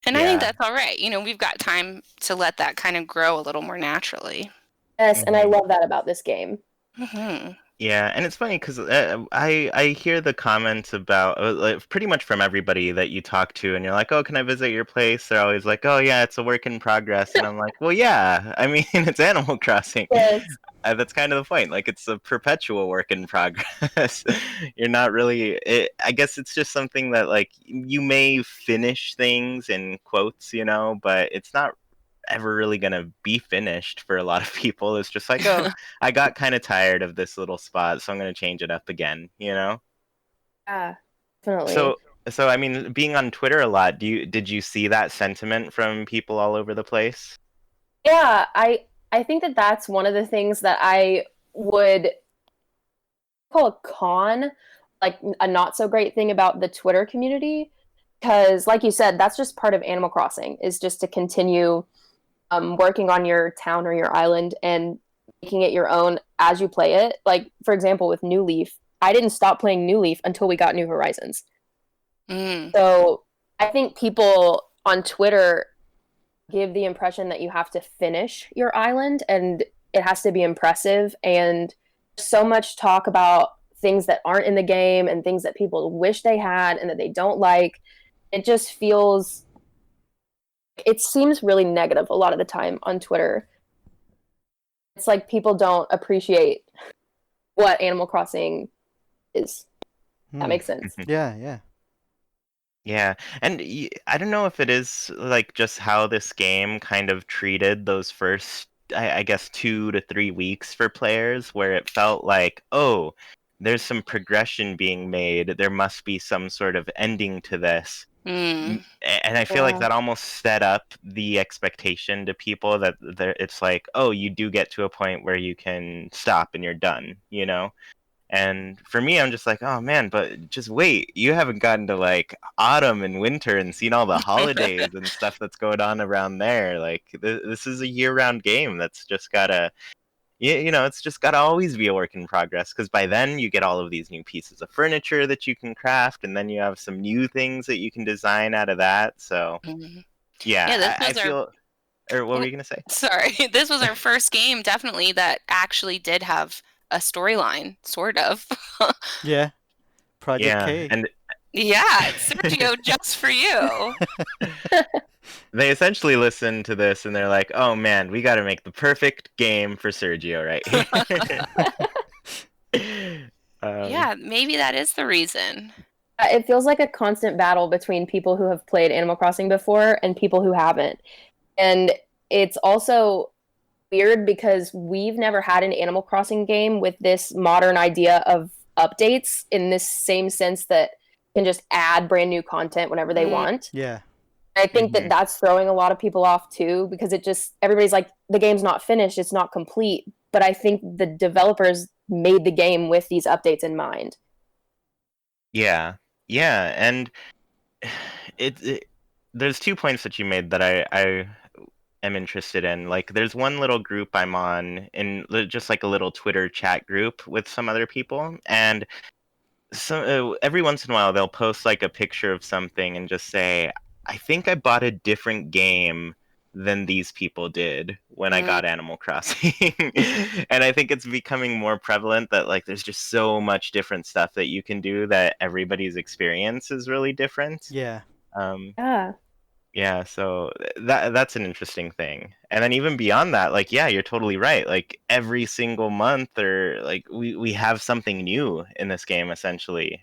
And I think Yeah. that's all right. We've got time to let that kind of grow a little more naturally. Yes, and I Mhm. love that about this game. Mhm. Yeah, and it's funny because I hear the comments about like, pretty much from everybody that you talk to, and you're like, "Oh, can I visit your place?" They're always like, "Oh, yeah, it's a work in progress," and I'm like, "Well, yeah, I mean, it's Animal Crossing. Yes. That's kind of the point. Like, it's a perpetual work in progress. You're not really. I guess it's just something that like you may finish things in quotes, but it's not ever really gonna be finished for a lot of people. It's just like, oh, I got kind of tired of this little spot, so I'm gonna change it up again. Yeah, definitely. So so I mean, being on Twitter a lot, did you see that sentiment from people all over the place? Yeah, I think that that's one of the things that I would call a con, like a not so great thing about the Twitter community, because like you said, that's just part of Animal Crossing is just to continue working on your town or your island and making it your own as you play it. Like for example, with New Leaf, I didn't stop playing New Leaf until we got New Horizons. Mm. So I think people on Twitter give the impression that you have to finish your island and it has to be impressive, and so much talk about things that aren't in the game and things that people wish they had and that they don't like. It just feels, it seems really negative a lot of the time on Twitter. It's like people don't appreciate what Animal Crossing is. That Hmm. makes sense. Yeah, yeah. Yeah, and I don't know if it is like just how this game kind of treated those first, I guess, 2 to 3 weeks for players, where it felt like, oh, there's some progression being made. There must be some sort of ending to this. Mm. And I feel like Yeah. that almost set up the expectation to people that it's like, oh, you do get to a point where you can stop and you're done. And for me, I'm just like, oh man, but just wait. You haven't gotten to like autumn and winter and seen all the holidays and stuff that's going on around there. Like this is a year-round game that's just gotta, it's just gotta always be a work in progress. Because by then you get all of these new pieces of furniture that you can craft, and then you have some new things that you can design out of that. So Mhm. Yeah, this yeah, I was our feel. Or what were you gonna say? sorry. This was our first game definitely that actually did have a storyline, sort of. Yeah. Project Yeah, K. and Yeah, Sergio, just for you. They essentially listen to this and they're like, "Oh man, we got to make the perfect game for Sergio right here." Yeah, maybe that is the reason. It feels like a constant battle between people who have played Animal Crossing before and people who haven't. And it's also weird because we've never had an Animal Crossing game with this modern idea of updates in this same sense that can just add brand new content whenever they want. Yeah. I think that Mhm. that's throwing a lot of people off too because it just everybody's like the game's not finished, it's not complete. But I think the developers made the game with these updates in mind. Yeah, yeah, and it there's 2 points that you made that I am interested in. Like, there's one little group I'm on in just like a little Twitter chat group with some other people, and so every once in a while they'll post like a picture of something and just say, "I think I bought a different game than these people did when I Mm, got Animal Crossing." And I think it's becoming more prevalent that like there's just so much different stuff that you can do that everybody's experience is really different. Yeah. Um, Yeah. yeah, so that's an interesting thing. And then even beyond that, like yeah, you're totally right. Like every single month or like we have something new in this game essentially.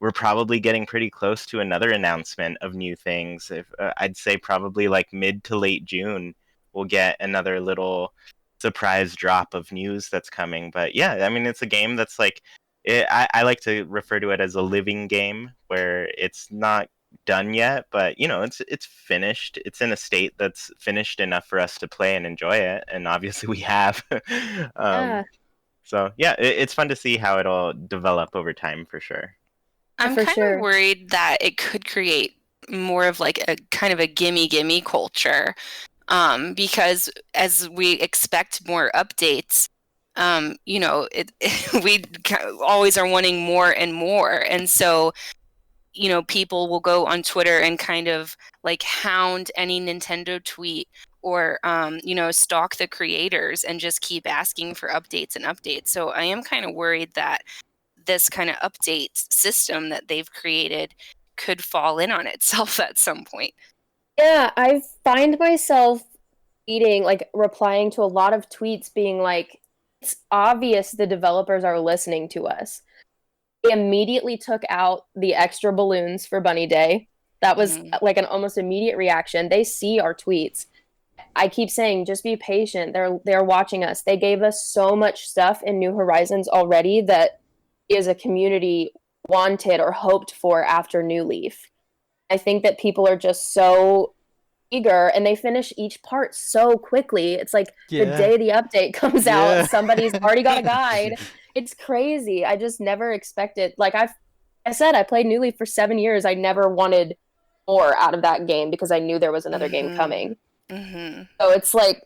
We're probably getting pretty close to another announcement of new things. If I'd say probably like mid to late June we'll get another little surprise drop of news that's coming. But yeah, I mean it's a game that's like I like to refer to it as a living game where it's not done yet, but you know, it's finished. It's in a state that's finished enough for us to play and enjoy it, and obviously we have. um, Yeah, so yeah, it's fun to see how it'll develop over time for sure. I'm for kind of sure. worried that it could create more of like a kind of a gimme culture. Because as we expect more updates, we always are wanting more and more. And so, people will go on Twitter and kind of like hound any Nintendo tweet or, stalk the creators and just keep asking for updates and updates. So I am kind of worried that this kind of update system that they've created could fall in on itself at some point. Yeah, I find myself like replying to a lot of tweets being like, it's obvious the developers are listening to us. They immediately took out the extra balloons for Bunny Day. That was Mhm. like an almost immediate reaction. They see our tweets. I keep saying, just be patient. They're watching us. They gave us so much stuff in New Horizons already that is a community wanted or hoped for after New Leaf. I think that people are just so eager and they finish each part so quickly. It's like the Yeah. day the update comes out, Yeah. somebody's already got a guide. It's crazy. I just never expected. Like I said, I played New Leaf for 7 years. I never wanted more out of that game because I knew there was another game Mhm. coming. Mhm. So it's like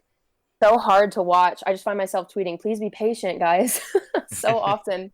so hard to watch. I just find myself tweeting, please be patient, guys, so often.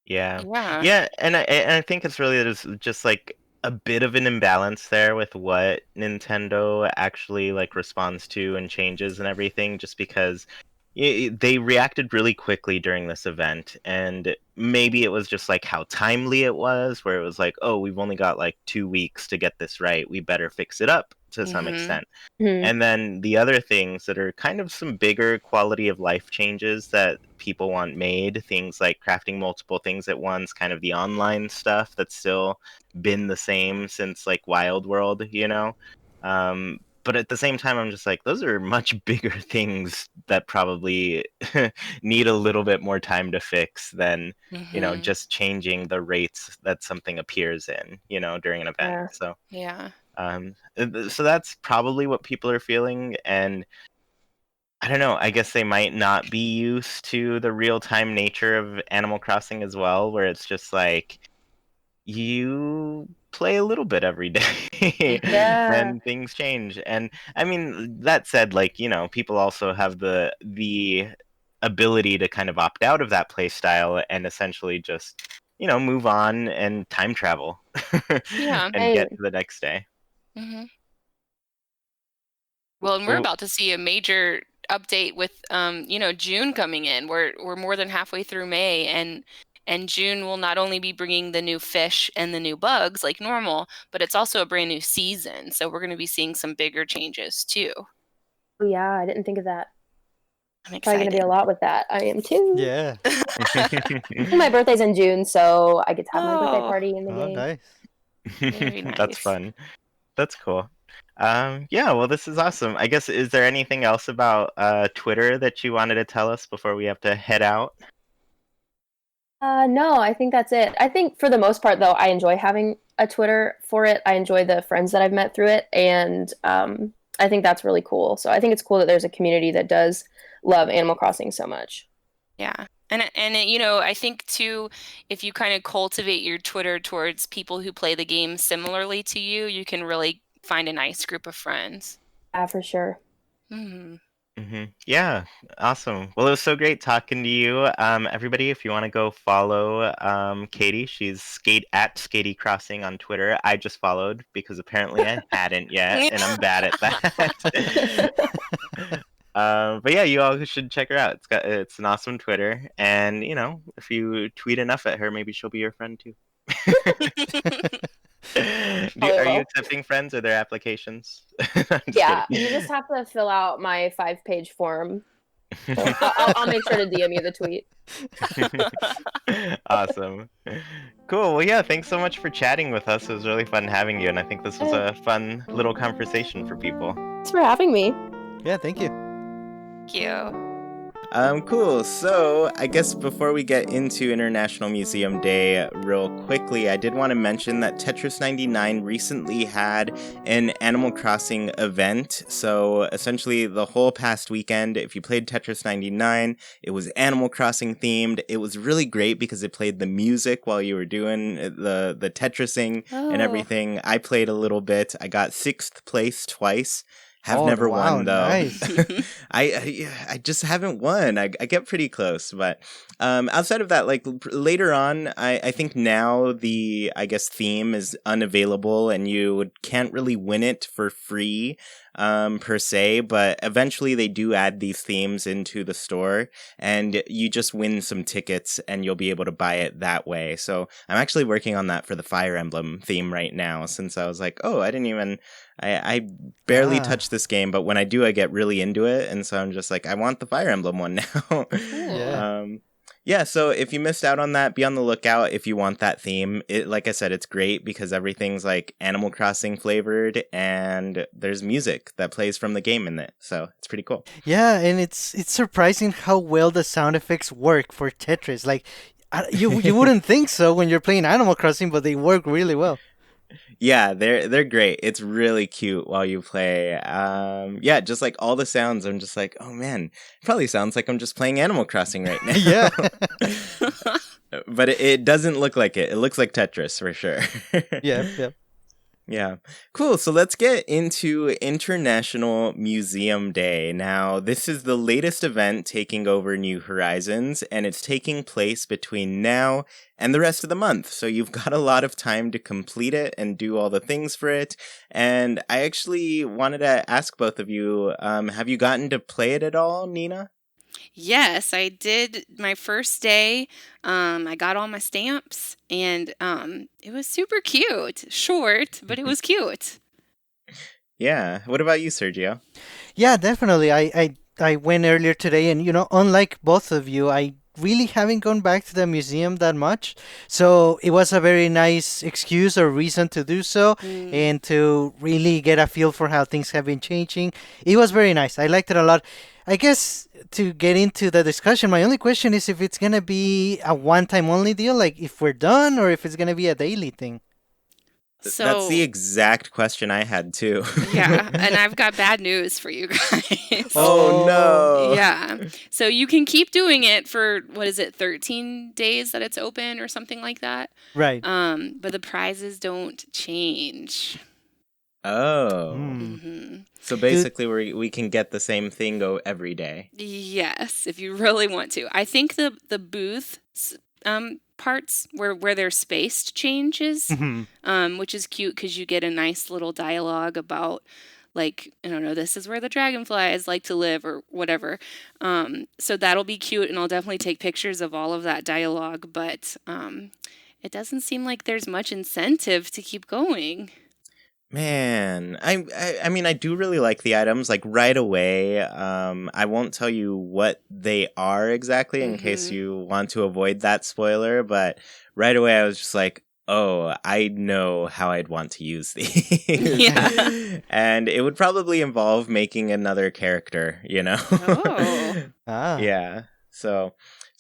Yeah, Yeah. yeah, and I think it's really just like a bit of an imbalance there with what Nintendo actually like responds to and changes and everything, just because they reacted really quickly during this event, and maybe it was just like how timely it was, where it was like, oh, we've only got like 2 weeks to get this right, we better fix it up to some Mhm. extent. Mhm. And then the other things that are kind of some bigger quality of life changes that people want made, things like crafting multiple things at once, kind of the online stuff that's still been the same since like Wild World, you know? But at the same time, I'm just like, those are much bigger things that probably need a little bit more time to fix than, Mhm. just changing the rates that something appears in, during an event. Yeah. Yeah. So that's probably what people are feeling, and I don't know. I guess they might not be used to the real time nature of Animal Crossing as well, where it's just like you play a little bit every day Mhm. Yeah. and things change. And I mean, that said, like, people also have the ability to kind of opt out of that play style and essentially just, move on and time travel Yeah. and Right. get to the next day. Mhm. Well, and we're Oh, about to see a major update with June coming in. We're more than halfway through May, and And June will not only be bringing the new fish and the new bugs like normal, but it's also a brand new season. So we're going to be seeing some bigger changes too. Oh yeah, I didn't think of that. I'm Probably going to be excited. a lot with that. I am too. Yeah. My birthday's in June, so I get to have my birthday Oh. party in the Oh, game. nice. Very That's nice. fun. That's cool. Yeah, well, this is awesome. I guess, is there anything else about Twitter that you wanted to tell us before we have to head out? No, I think that's it. I think for the most part, though, I enjoy having a Twitter for it. I enjoy the friends that I've met through it, and I think that's really cool. So I think it's cool that there's a community that does love Animal Crossing so much. Yeah. And you know, I think too, if you kind of cultivate your Twitter towards people who play the game similarly to you, you can really find a nice group of friends. Yeah, for sure. Yeah, awesome. Well, it was so great talking to you. Everybody, if you want to go follow Katie, she's at Skatey Crossing on Twitter. I just followed because apparently I hadn't yet, and I'm bad at that. But yeah, you all should check her out. It's an awesome Twitter, and you know, if you tweet enough at her, maybe she'll be your friend too. Are you accepting friends? Are there applications? Yeah, you just have to fill out my 5-page form. So I'll make sure to DM you the tweet. Awesome. Cool. Well, yeah, thanks so much for chatting with us. It was really fun having you, and I think this was a fun little conversation for people. Thanks for having me. Yeah, thank you. Thank you. Cool. So I guess before we get into International Museum Day real quickly, I did want to mention that Tetris 99 recently had an Animal Crossing event. So essentially the whole past weekend, if you played Tetris 99, it was Animal Crossing themed. It was really great because it played the music while you were doing the Tetrising and everything. I played a little bit. I got 6th place twice. Have never won though. Nice. I just haven't won. I get pretty close, but outside of that, like later on, I think now the theme is unavailable and you can't really win it for free per se, but eventually they do add these themes into the store and you just win some tickets and you'll be able to buy it that way. So I'm actually working on that for the Fire Emblem theme right now, since I was like, oh, I barely touch this game, but when I do, I get really into it. And so I'm just like, I want the Fire Emblem one now. Yeah, so if you missed out on that, be on the lookout if you want that theme. Like I said, it's great because everything's like Animal Crossing flavored and there's music that plays from the game in it. So it's pretty cool. Yeah, and it's surprising how well the sound effects work for Tetris. Like, you wouldn't think so when you're playing Animal Crossing, but they work really well. Yeah, they're great. It's really cute while you play. Yeah, just like all the sounds, I'm just like, oh man, it probably sounds like I'm just playing Animal Crossing right now. Yeah. But it doesn't look like it. It looks like Tetris for sure. Yep. Yeah. Cool. So let's get into International Museum Day. Now, this is the latest event taking over New Horizons, and it's taking place between now and the rest of the month. So you've got a lot of time to complete it and do all the things for it. And I actually wanted to ask both of you, have you gotten to play it at all, Nina? Yes, I did my first day. I got all my stamps and it was super cute. Short, but it was cute. Yeah. What about you, Sergio? Yeah, definitely. I went earlier today, and unlike both of you, I really haven't gone back to the museum that much. So it was a very nice excuse or reason to do so and to really get a feel for how things have been changing. It was very nice. I liked it a lot. I guess to get into the discussion, my only question is if it's going to be a one-time only deal, like if we're done, or if it's going to be a daily thing. So that's the exact question I had too. Yeah, and I've got bad news for you guys. Oh no. Yeah. So you can keep doing it for 13 days that it's open or something like that. Right. But the prizes don't change. Oh. Mm-hmm. So basically we can get the same thing every day. Yes, if you really want to. I think the booth parts where they're spaced changes, which is cute because you get a nice little dialogue about like, I don't know, this is where the dragonflies like to live or whatever. So that'll be cute, and I'll definitely take pictures of all of that dialogue, but it doesn't seem like there's much incentive to keep going. Man, I mean, I do really like the items, like, right away. I won't tell you what they are exactly in case you want to avoid that spoiler, but right away I was just like, oh, I know how I'd want to use these. Yeah. And it would probably involve making another character, you know? Oh. Yeah. So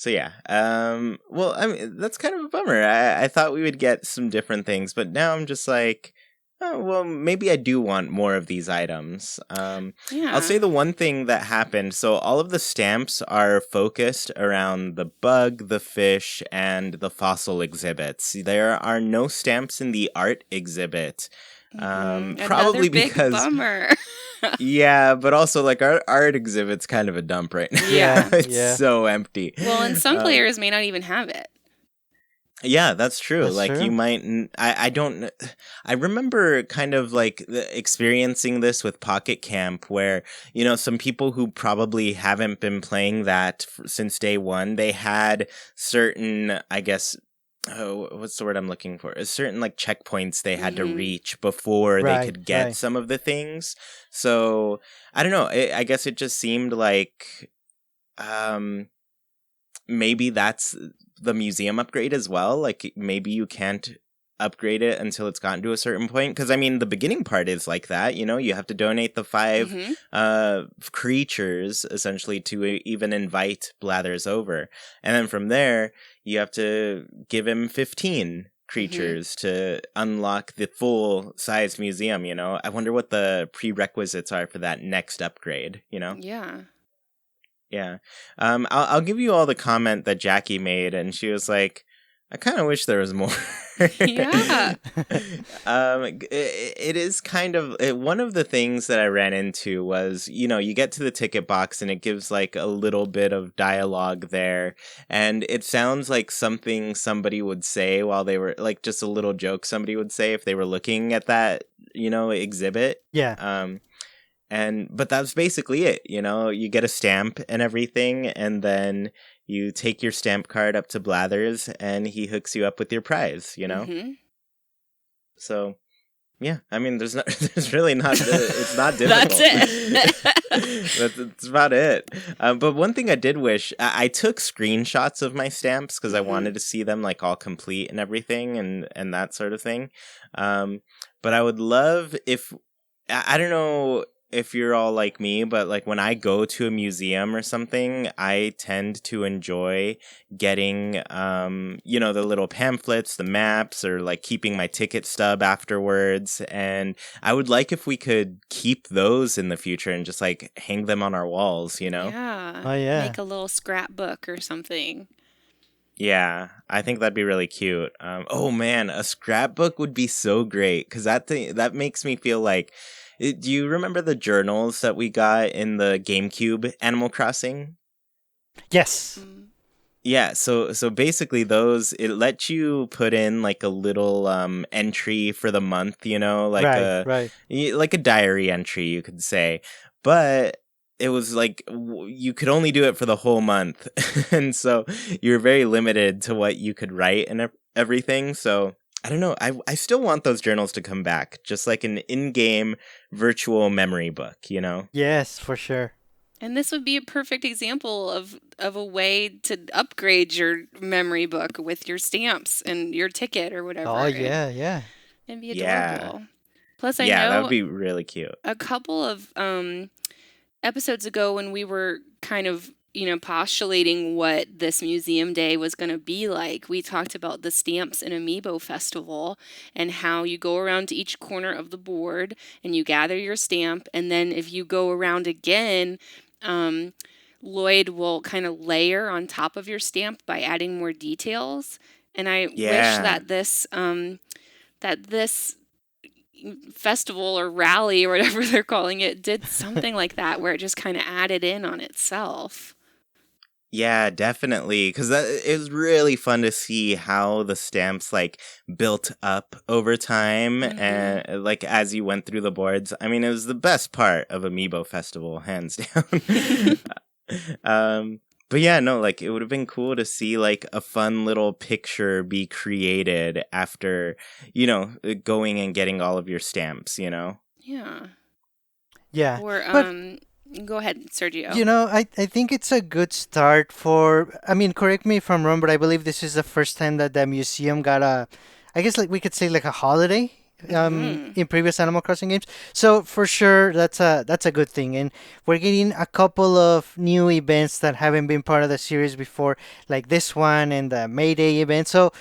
yeah. Well, I mean, that's kind of a bummer. I thought we would get some different things, but now I'm just like, oh, well, maybe I do want more of these items. Yeah. I'll say the one thing that happened. So all of the stamps are focused around the bug, the fish, and the fossil exhibits. There are no stamps in the art exhibit. Probably Another big because bummer. yeah, but also like our art exhibit's kind of a dump right now. Yeah. It's so empty. Well, and some players may not even have it. Yeah, that's true. That's like true. you might, I don't, I remember kind of like experiencing this with Pocket Camp where, you know, some people who probably haven't been playing that since day one, they had certain, I guess, what's the word I'm looking for? Certain like checkpoints they had to reach before they could get some of the things. So I don't know. I guess it just seemed like, maybe that's the museum upgrade as well. Like maybe you can't upgrade it until it's gotten to a certain point. Because I mean, the beginning part is like that. You know, you have to donate the 5 creatures essentially to even invite Blathers over, and then from there you have to give him 15 creatures to unlock the full sized museum. You know, I wonder what the prerequisites are for that next upgrade. You know, Yeah. yeah. I'll give you all the comment that Jackie made, and she was like, I kind of wish there was more. Yeah. It is kind of one of the things that I ran into was, you know, you get to the ticket box and it gives like a little bit of dialogue there, and it sounds like something somebody would say while they were like just a little joke somebody would say if they were looking at that, you know, exhibit. Yeah. But that's basically it, you know, you get a stamp and everything, and then you take your stamp card up to Blathers and he hooks you up with your prize, you know? So, yeah, I mean, there's really not, it's not difficult. That's it. That's about it. But one thing I did wish, I took screenshots of my stamps because I wanted to see them like all complete and everything and that sort of thing. But I would love if, I don't know if you're all like me, but like when I go to a museum or something, I tend to enjoy getting, you know, the little pamphlets, the maps, or like keeping my ticket stub afterwards. And I would like if we could keep those in the future and just like hang them on our walls, you know? Yeah. Oh, yeah. Make a little scrapbook or something. Yeah, I think that'd be really cute. Oh man, a scrapbook would be so great because that makes me feel like. Do you remember the journals that we got in the GameCube Animal Crossing? Yes. Yeah, so basically those, it lets you put in like a little entry for the month, you know, like like a diary entry, you could say. But it was like you could only do it for the whole month. And so you were very limited to what you could write and everything. So I don't know. I still want those journals to come back, just like an in-game virtual memory book, you know? Yes, for sure. And this would be a perfect example of a way to upgrade your memory book with your stamps and your ticket or whatever. Oh, yeah, yeah. It'd be adorable. Plus, I Yeah, know that would be really cute. a couple of episodes ago when we were kind of, you know, postulating what this museum day was going to be like, we talked about the Stamps and Amiibo Festival and how you go around to each corner of the board and you gather your stamp, and then if you go around again, Lloyd will kind of layer on top of your stamp by adding more details. And I wish that this festival or rally or whatever they're calling it did something like that, where it just kind of added in on itself. Yeah, definitely. Because it was really fun to see how the stamps like built up over time, and like as you went through the boards. I mean, it was the best part of Amiibo Festival, hands down. But yeah, no, like it would have been cool to see like a fun little picture be created after, going and getting all of your stamps. Yeah. Yeah. Or But go ahead, Sergio. I think it's a good start for, I mean, correct me if I'm wrong, but I believe this is the first time that the museum got I guess like we could say like a holiday in previous Animal Crossing games. So for sure that's a good thing. And we're getting a couple of new events that haven't been part of the series before, like this one and the May Day event. So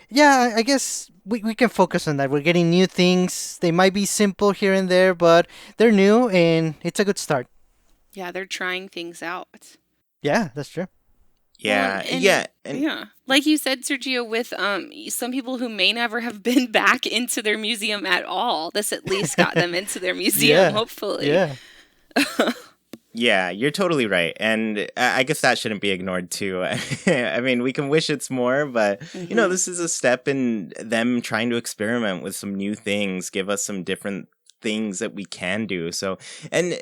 yeah, I guess we can focus on that. We're getting new things. They might be simple here and there, but they're new and it's a good start. Yeah, they're trying things out. Yeah, that's true. Yeah, and yeah, and yeah, like you said, Sergio, with some people who may never have been back into their museum at all, this at least got them into their museum, Yeah, hopefully. yeah. yeah, you're totally right, and I guess that shouldn't be ignored too. I mean, we can wish it's more, but this is a step in them trying to experiment with some new things, give us some different things that we can do. So, and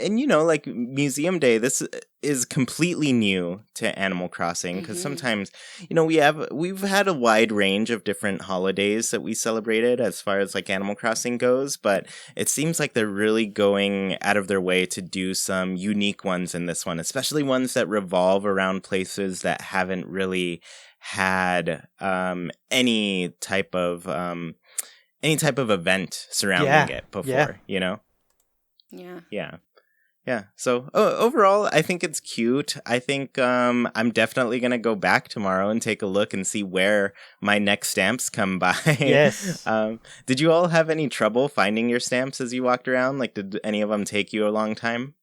like Museum Day, this is completely new to Animal Crossing because sometimes we've had a wide range of different holidays that we celebrated as far as like Animal Crossing goes, but it seems like they're really going out of their way to do some unique ones in this one, especially ones that revolve around places that haven't really had any type of event surrounding it before, Yeah. Yeah. So overall, I think it's cute. I think I'm definitely going to go back tomorrow and take a look and see where my next stamps come by. Yes. Did you all have any trouble finding your stamps as you walked around? Like, did any of them take you a long time?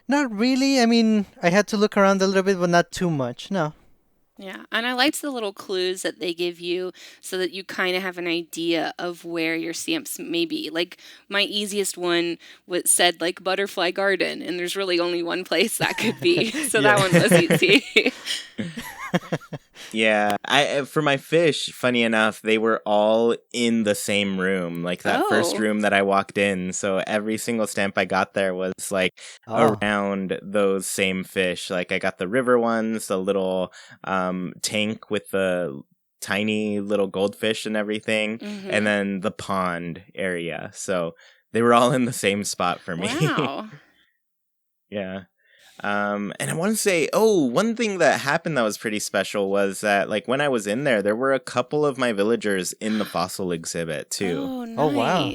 Not really. I mean, I had to look around a little bit, but not too much. No. Yeah, and I liked the little clues that they give you so that you kind of have an idea of where your stamps may be. Like my easiest one said like Butterfly Garden, and there's really only one place that could be. So that one was easy. Yeah, for my fish, funny enough, they were all in the same room, like that first room that I walked in. So every single stamp I got there was like around those same fish. Like I got the river ones, the little tank with the tiny little goldfish and everything, and then the pond area. So they were all in the same spot for me. Wow. Yeah. And I want to say, one thing that happened that was pretty special was that, like, when I was in there were a couple of my villagers in the fossil exhibit, too. Oh, nice. Oh, wow.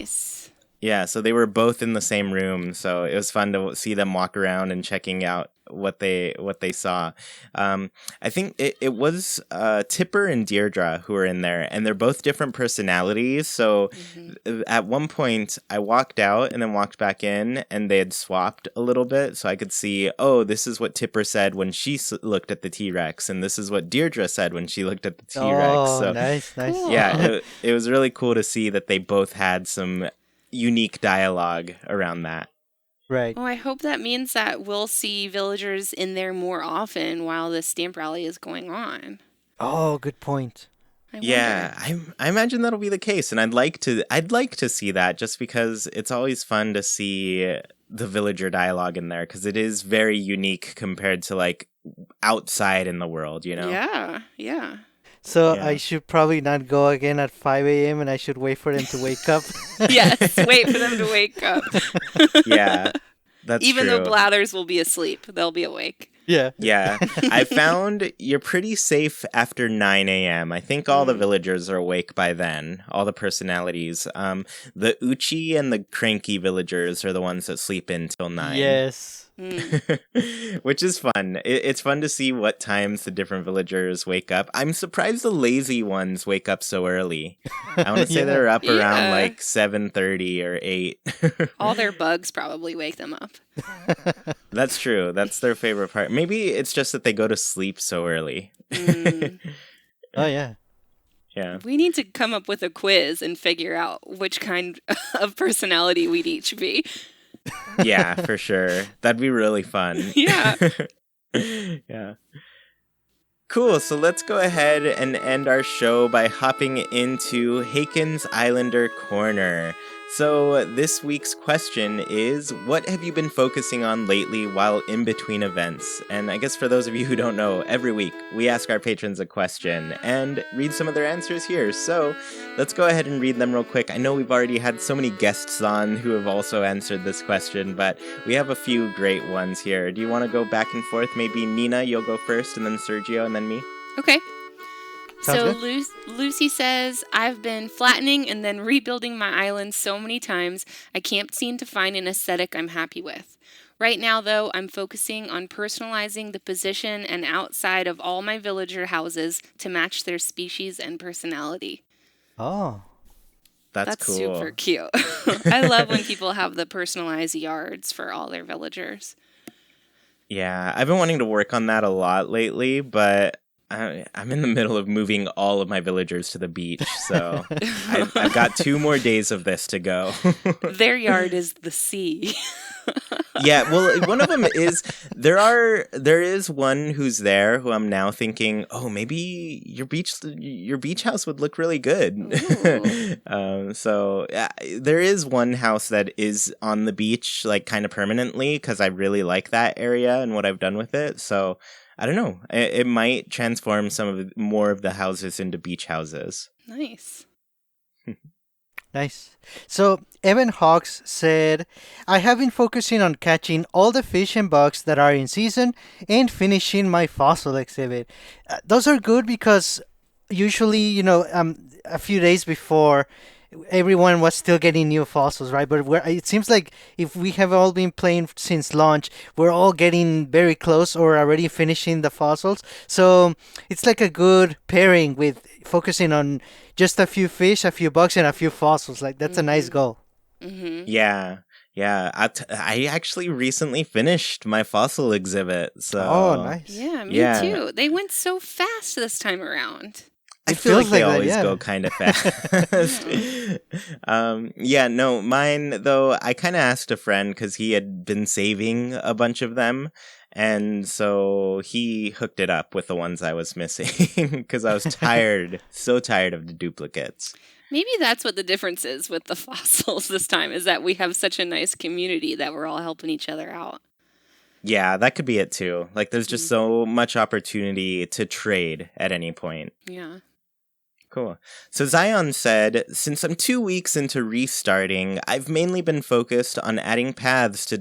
Yeah, so they were both in the same room, so it was fun to see them walk around and checking out what they saw. I think it was Tipper and Deirdre who were in there, and they're both different personalities. So at one point, I walked out and then walked back in, and they had swapped a little bit, so I could see, this is what Tipper said when she looked at the T-Rex, and this is what Deirdre said when she looked at the T-Rex. Oh, so, nice. Cool. Yeah, it was really cool to see that they both had some unique dialogue around that. Right. Oh, I hope that means that we'll see villagers in there more often while the stamp rally is going on. Oh, good point. Yeah, I imagine that'll be the case, and I'd like to see that just because it's always fun to see the villager dialogue in there because it is very unique compared to like outside in the world, Yeah. So Yeah. I should probably not go again at 5 a.m. and I should wait for them to wake up. Yes, wait for them to wake up. Yeah, that's Even true. though Blathers will be asleep, they'll be awake. Yeah. Yeah, I found you're pretty safe after 9 a.m. I think all the villagers are awake by then, all the personalities. The Uchi and the cranky villagers are the ones that sleep until 9. Yes. Which is fun. It's fun to see what times the different villagers wake up. I'm surprised the lazy ones wake up so early. I want to say they're up around like 7:30 or 8. All their bugs probably wake them up. That's true. That's their favorite part. Maybe it's just that they go to sleep so early. Oh, yeah. Yeah. We need to come up with a quiz and figure out which kind of personality we'd each be. Yeah, for sure. That'd be really fun. Yeah. Yeah. Cool, so let's go ahead and end our show by hopping into Haken's Islander Corner. So this week's question is, what have you been focusing on lately while in between events? And I guess for those of you who don't know, every week we ask our patrons a question and read some of their answers here. So let's go ahead and read them real quick. I know we've already had so many guests on who have also answered this question, but we have a few great ones here. Do you want to go back and forth? Maybe Nina, you'll go first, and then Sergio, and then me? Okay. Sounds So good. Lucy says, I've been flattening and then rebuilding my island so many times, I can't seem to find an aesthetic I'm happy with. Right now, though, I'm focusing on personalizing the position and outside of all my villager houses to match their species and personality. Oh, That's cool. Super cute. I love when people have the personalized yards for all their villagers. Yeah, I've been wanting to work on that a lot lately, but I'm in the middle of moving all of my villagers to the beach, so I've got 2 more days of this to go. Their yard is the sea. Yeah, well, one of them is there is one who's there who I'm now thinking, oh, maybe your beach house would look really good. So there is one house that is on the beach, like kind of permanently, because I really like that area and what I've done with it. So I don't know, it might transform more of the houses into beach houses. Nice. nice. So Evan Hawks said, I have been focusing on catching all the fish and bugs that are in season and finishing my fossil exhibit. Those are good because usually, a few days before, everyone was still getting new fossils, right? But it seems like if we have all been playing since launch, we're all getting very close or already finishing the fossils. So it's like a good pairing with focusing on just a few fish, a few bugs, and a few fossils. Like that's a nice goal. Mm-hmm. Yeah. I actually recently finished my fossil exhibit. So nice. Yeah, me too. They went so fast this time around. I It feel like feels they like that, always yeah. go kind of fast. No, mine, though, I kind of asked a friend because he had been saving a bunch of them. And so he hooked it up with the ones I was missing because I was so tired of the duplicates. Maybe that's what the difference is with the fossils this time, is that we have such a nice community that we're all helping each other out. Yeah, that could be it too. Like, there's just so much opportunity to trade at any point. Yeah. Cool. So Zion said, since I'm 2 weeks into restarting, I've mainly been focused on adding paths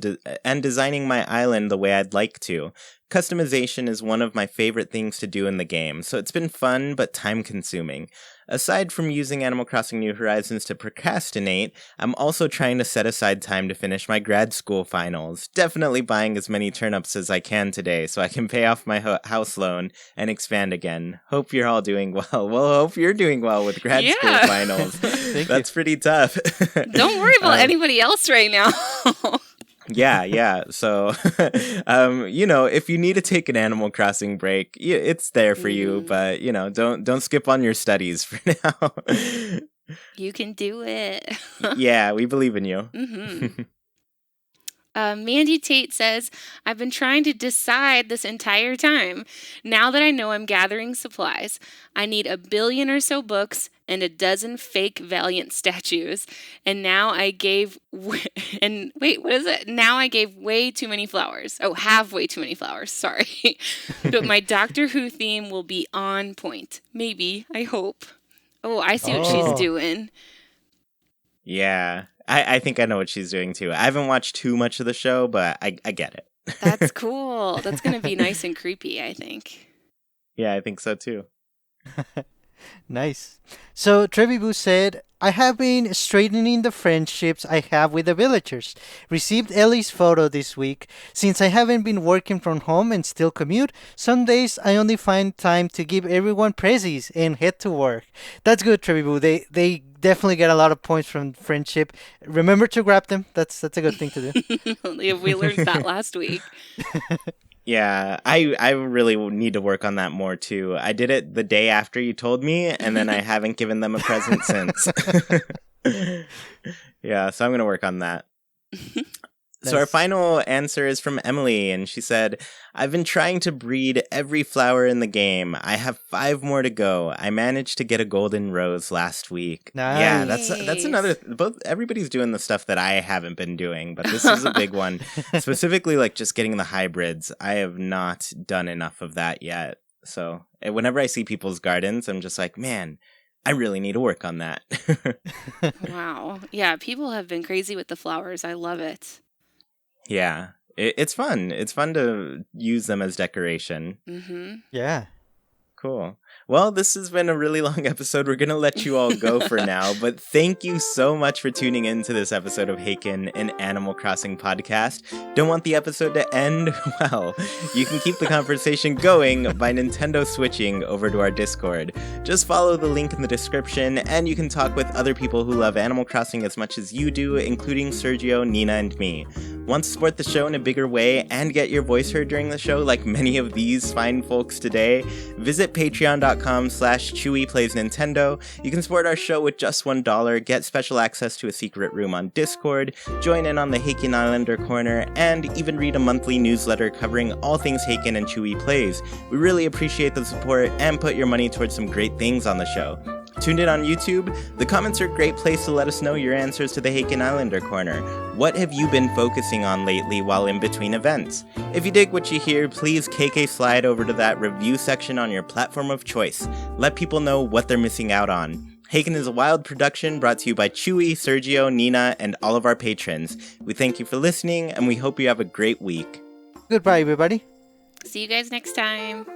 and designing my island the way I'd like to. Customization is one of my favorite things to do in the game, so it's been fun but time-consuming. Aside from using Animal Crossing New Horizons to procrastinate, I'm also trying to set aside time to finish my grad school finals. Definitely buying as many turnips as I can today so I can pay off my house loan and expand again. Hope you're all doing well. Well, hope you're doing well with grad school finals. That's pretty tough. Don't worry about anybody else right now. Yeah. So, if you need to take an Animal Crossing break, it's there for you. But don't skip on your studies for now. You can do it. Yeah, we believe in you. Mm-hmm. Mandy Tate says, I've been trying to decide this entire time. Now that I know I'm gathering supplies, I need 1 billion or so books and 12 fake Valiant statues. And now I gave... Now I gave way too many flowers. Oh, have way too many flowers. Sorry. But my Doctor Who theme will be on point. Maybe. I hope. Oh, I see what she's doing. Yeah. I think I know what she's doing too. I haven't watched too much of the show, but I get it. That's cool. That's going to be nice and creepy, I think. Yeah, I think so too. Nice. So Trevibu said, I have been straightening the friendships I have with the villagers. Received Ellie's photo this week. Since I haven't been working from home and still commute, some days I only find time to give everyone prezzies and head to work. That's good, Trevibu. They definitely get a lot of points from friendship. Remember to grab them. That's a good thing to do. We learned that last week. Yeah, I really need to work on that more too. I did it the day after you told me, and then I haven't given them a present since. Yeah, so I'm going to work on that. So our Nice. final answer is from Emily, and she said, I've been trying to breed every flower in the game. I have 5 more to go. I managed to get a golden rose last week. Yeah, that's Nice. another, everybody's doing the stuff that I haven't been doing, but this is a big one. Specifically, like just getting the hybrids. I have not done enough of that yet. So whenever I see people's gardens, I'm just like, man, I really need to work on that. Wow. Yeah, people have been crazy with the flowers. I love it. Yeah, it's fun. It's fun to use them as decoration. Mm-hmm. Yeah. Cool. Well, this has been a really long episode. We're going to let you all go for now, but thank you so much for tuning in to this episode of Haken, an Animal Crossing podcast. Don't want the episode to end? Well, you can keep the conversation going by Nintendo switching over to our Discord. Just follow the link in the description, and you can talk with other people who love Animal Crossing as much as you do, including Sergio, Nina, and me. Want to support the show in a bigger way and get your voice heard during the show like many of these fine folks today? Visit patreon.com/ChewiePlaysNintendo. You can support our show with just $1, get special access to a secret room on Discord, join in on the Haken Islander Corner, and even read a monthly newsletter covering all things Haken and Chewie Plays. We really appreciate the support and put your money towards some great things on the show. Tuned in on YouTube? The comments are a great place to let us know your answers to the Haken Islander Corner. What have you been focusing on lately while in between events? If you dig what you hear, please KK slide over to that review section on your platform of choice. Let people know what they're missing out on. Haken is a wild production brought to you by Chewie, Sergio, Nina, and all of our patrons. We thank you for listening, and we hope you have a great week. Goodbye, everybody. See you guys next time.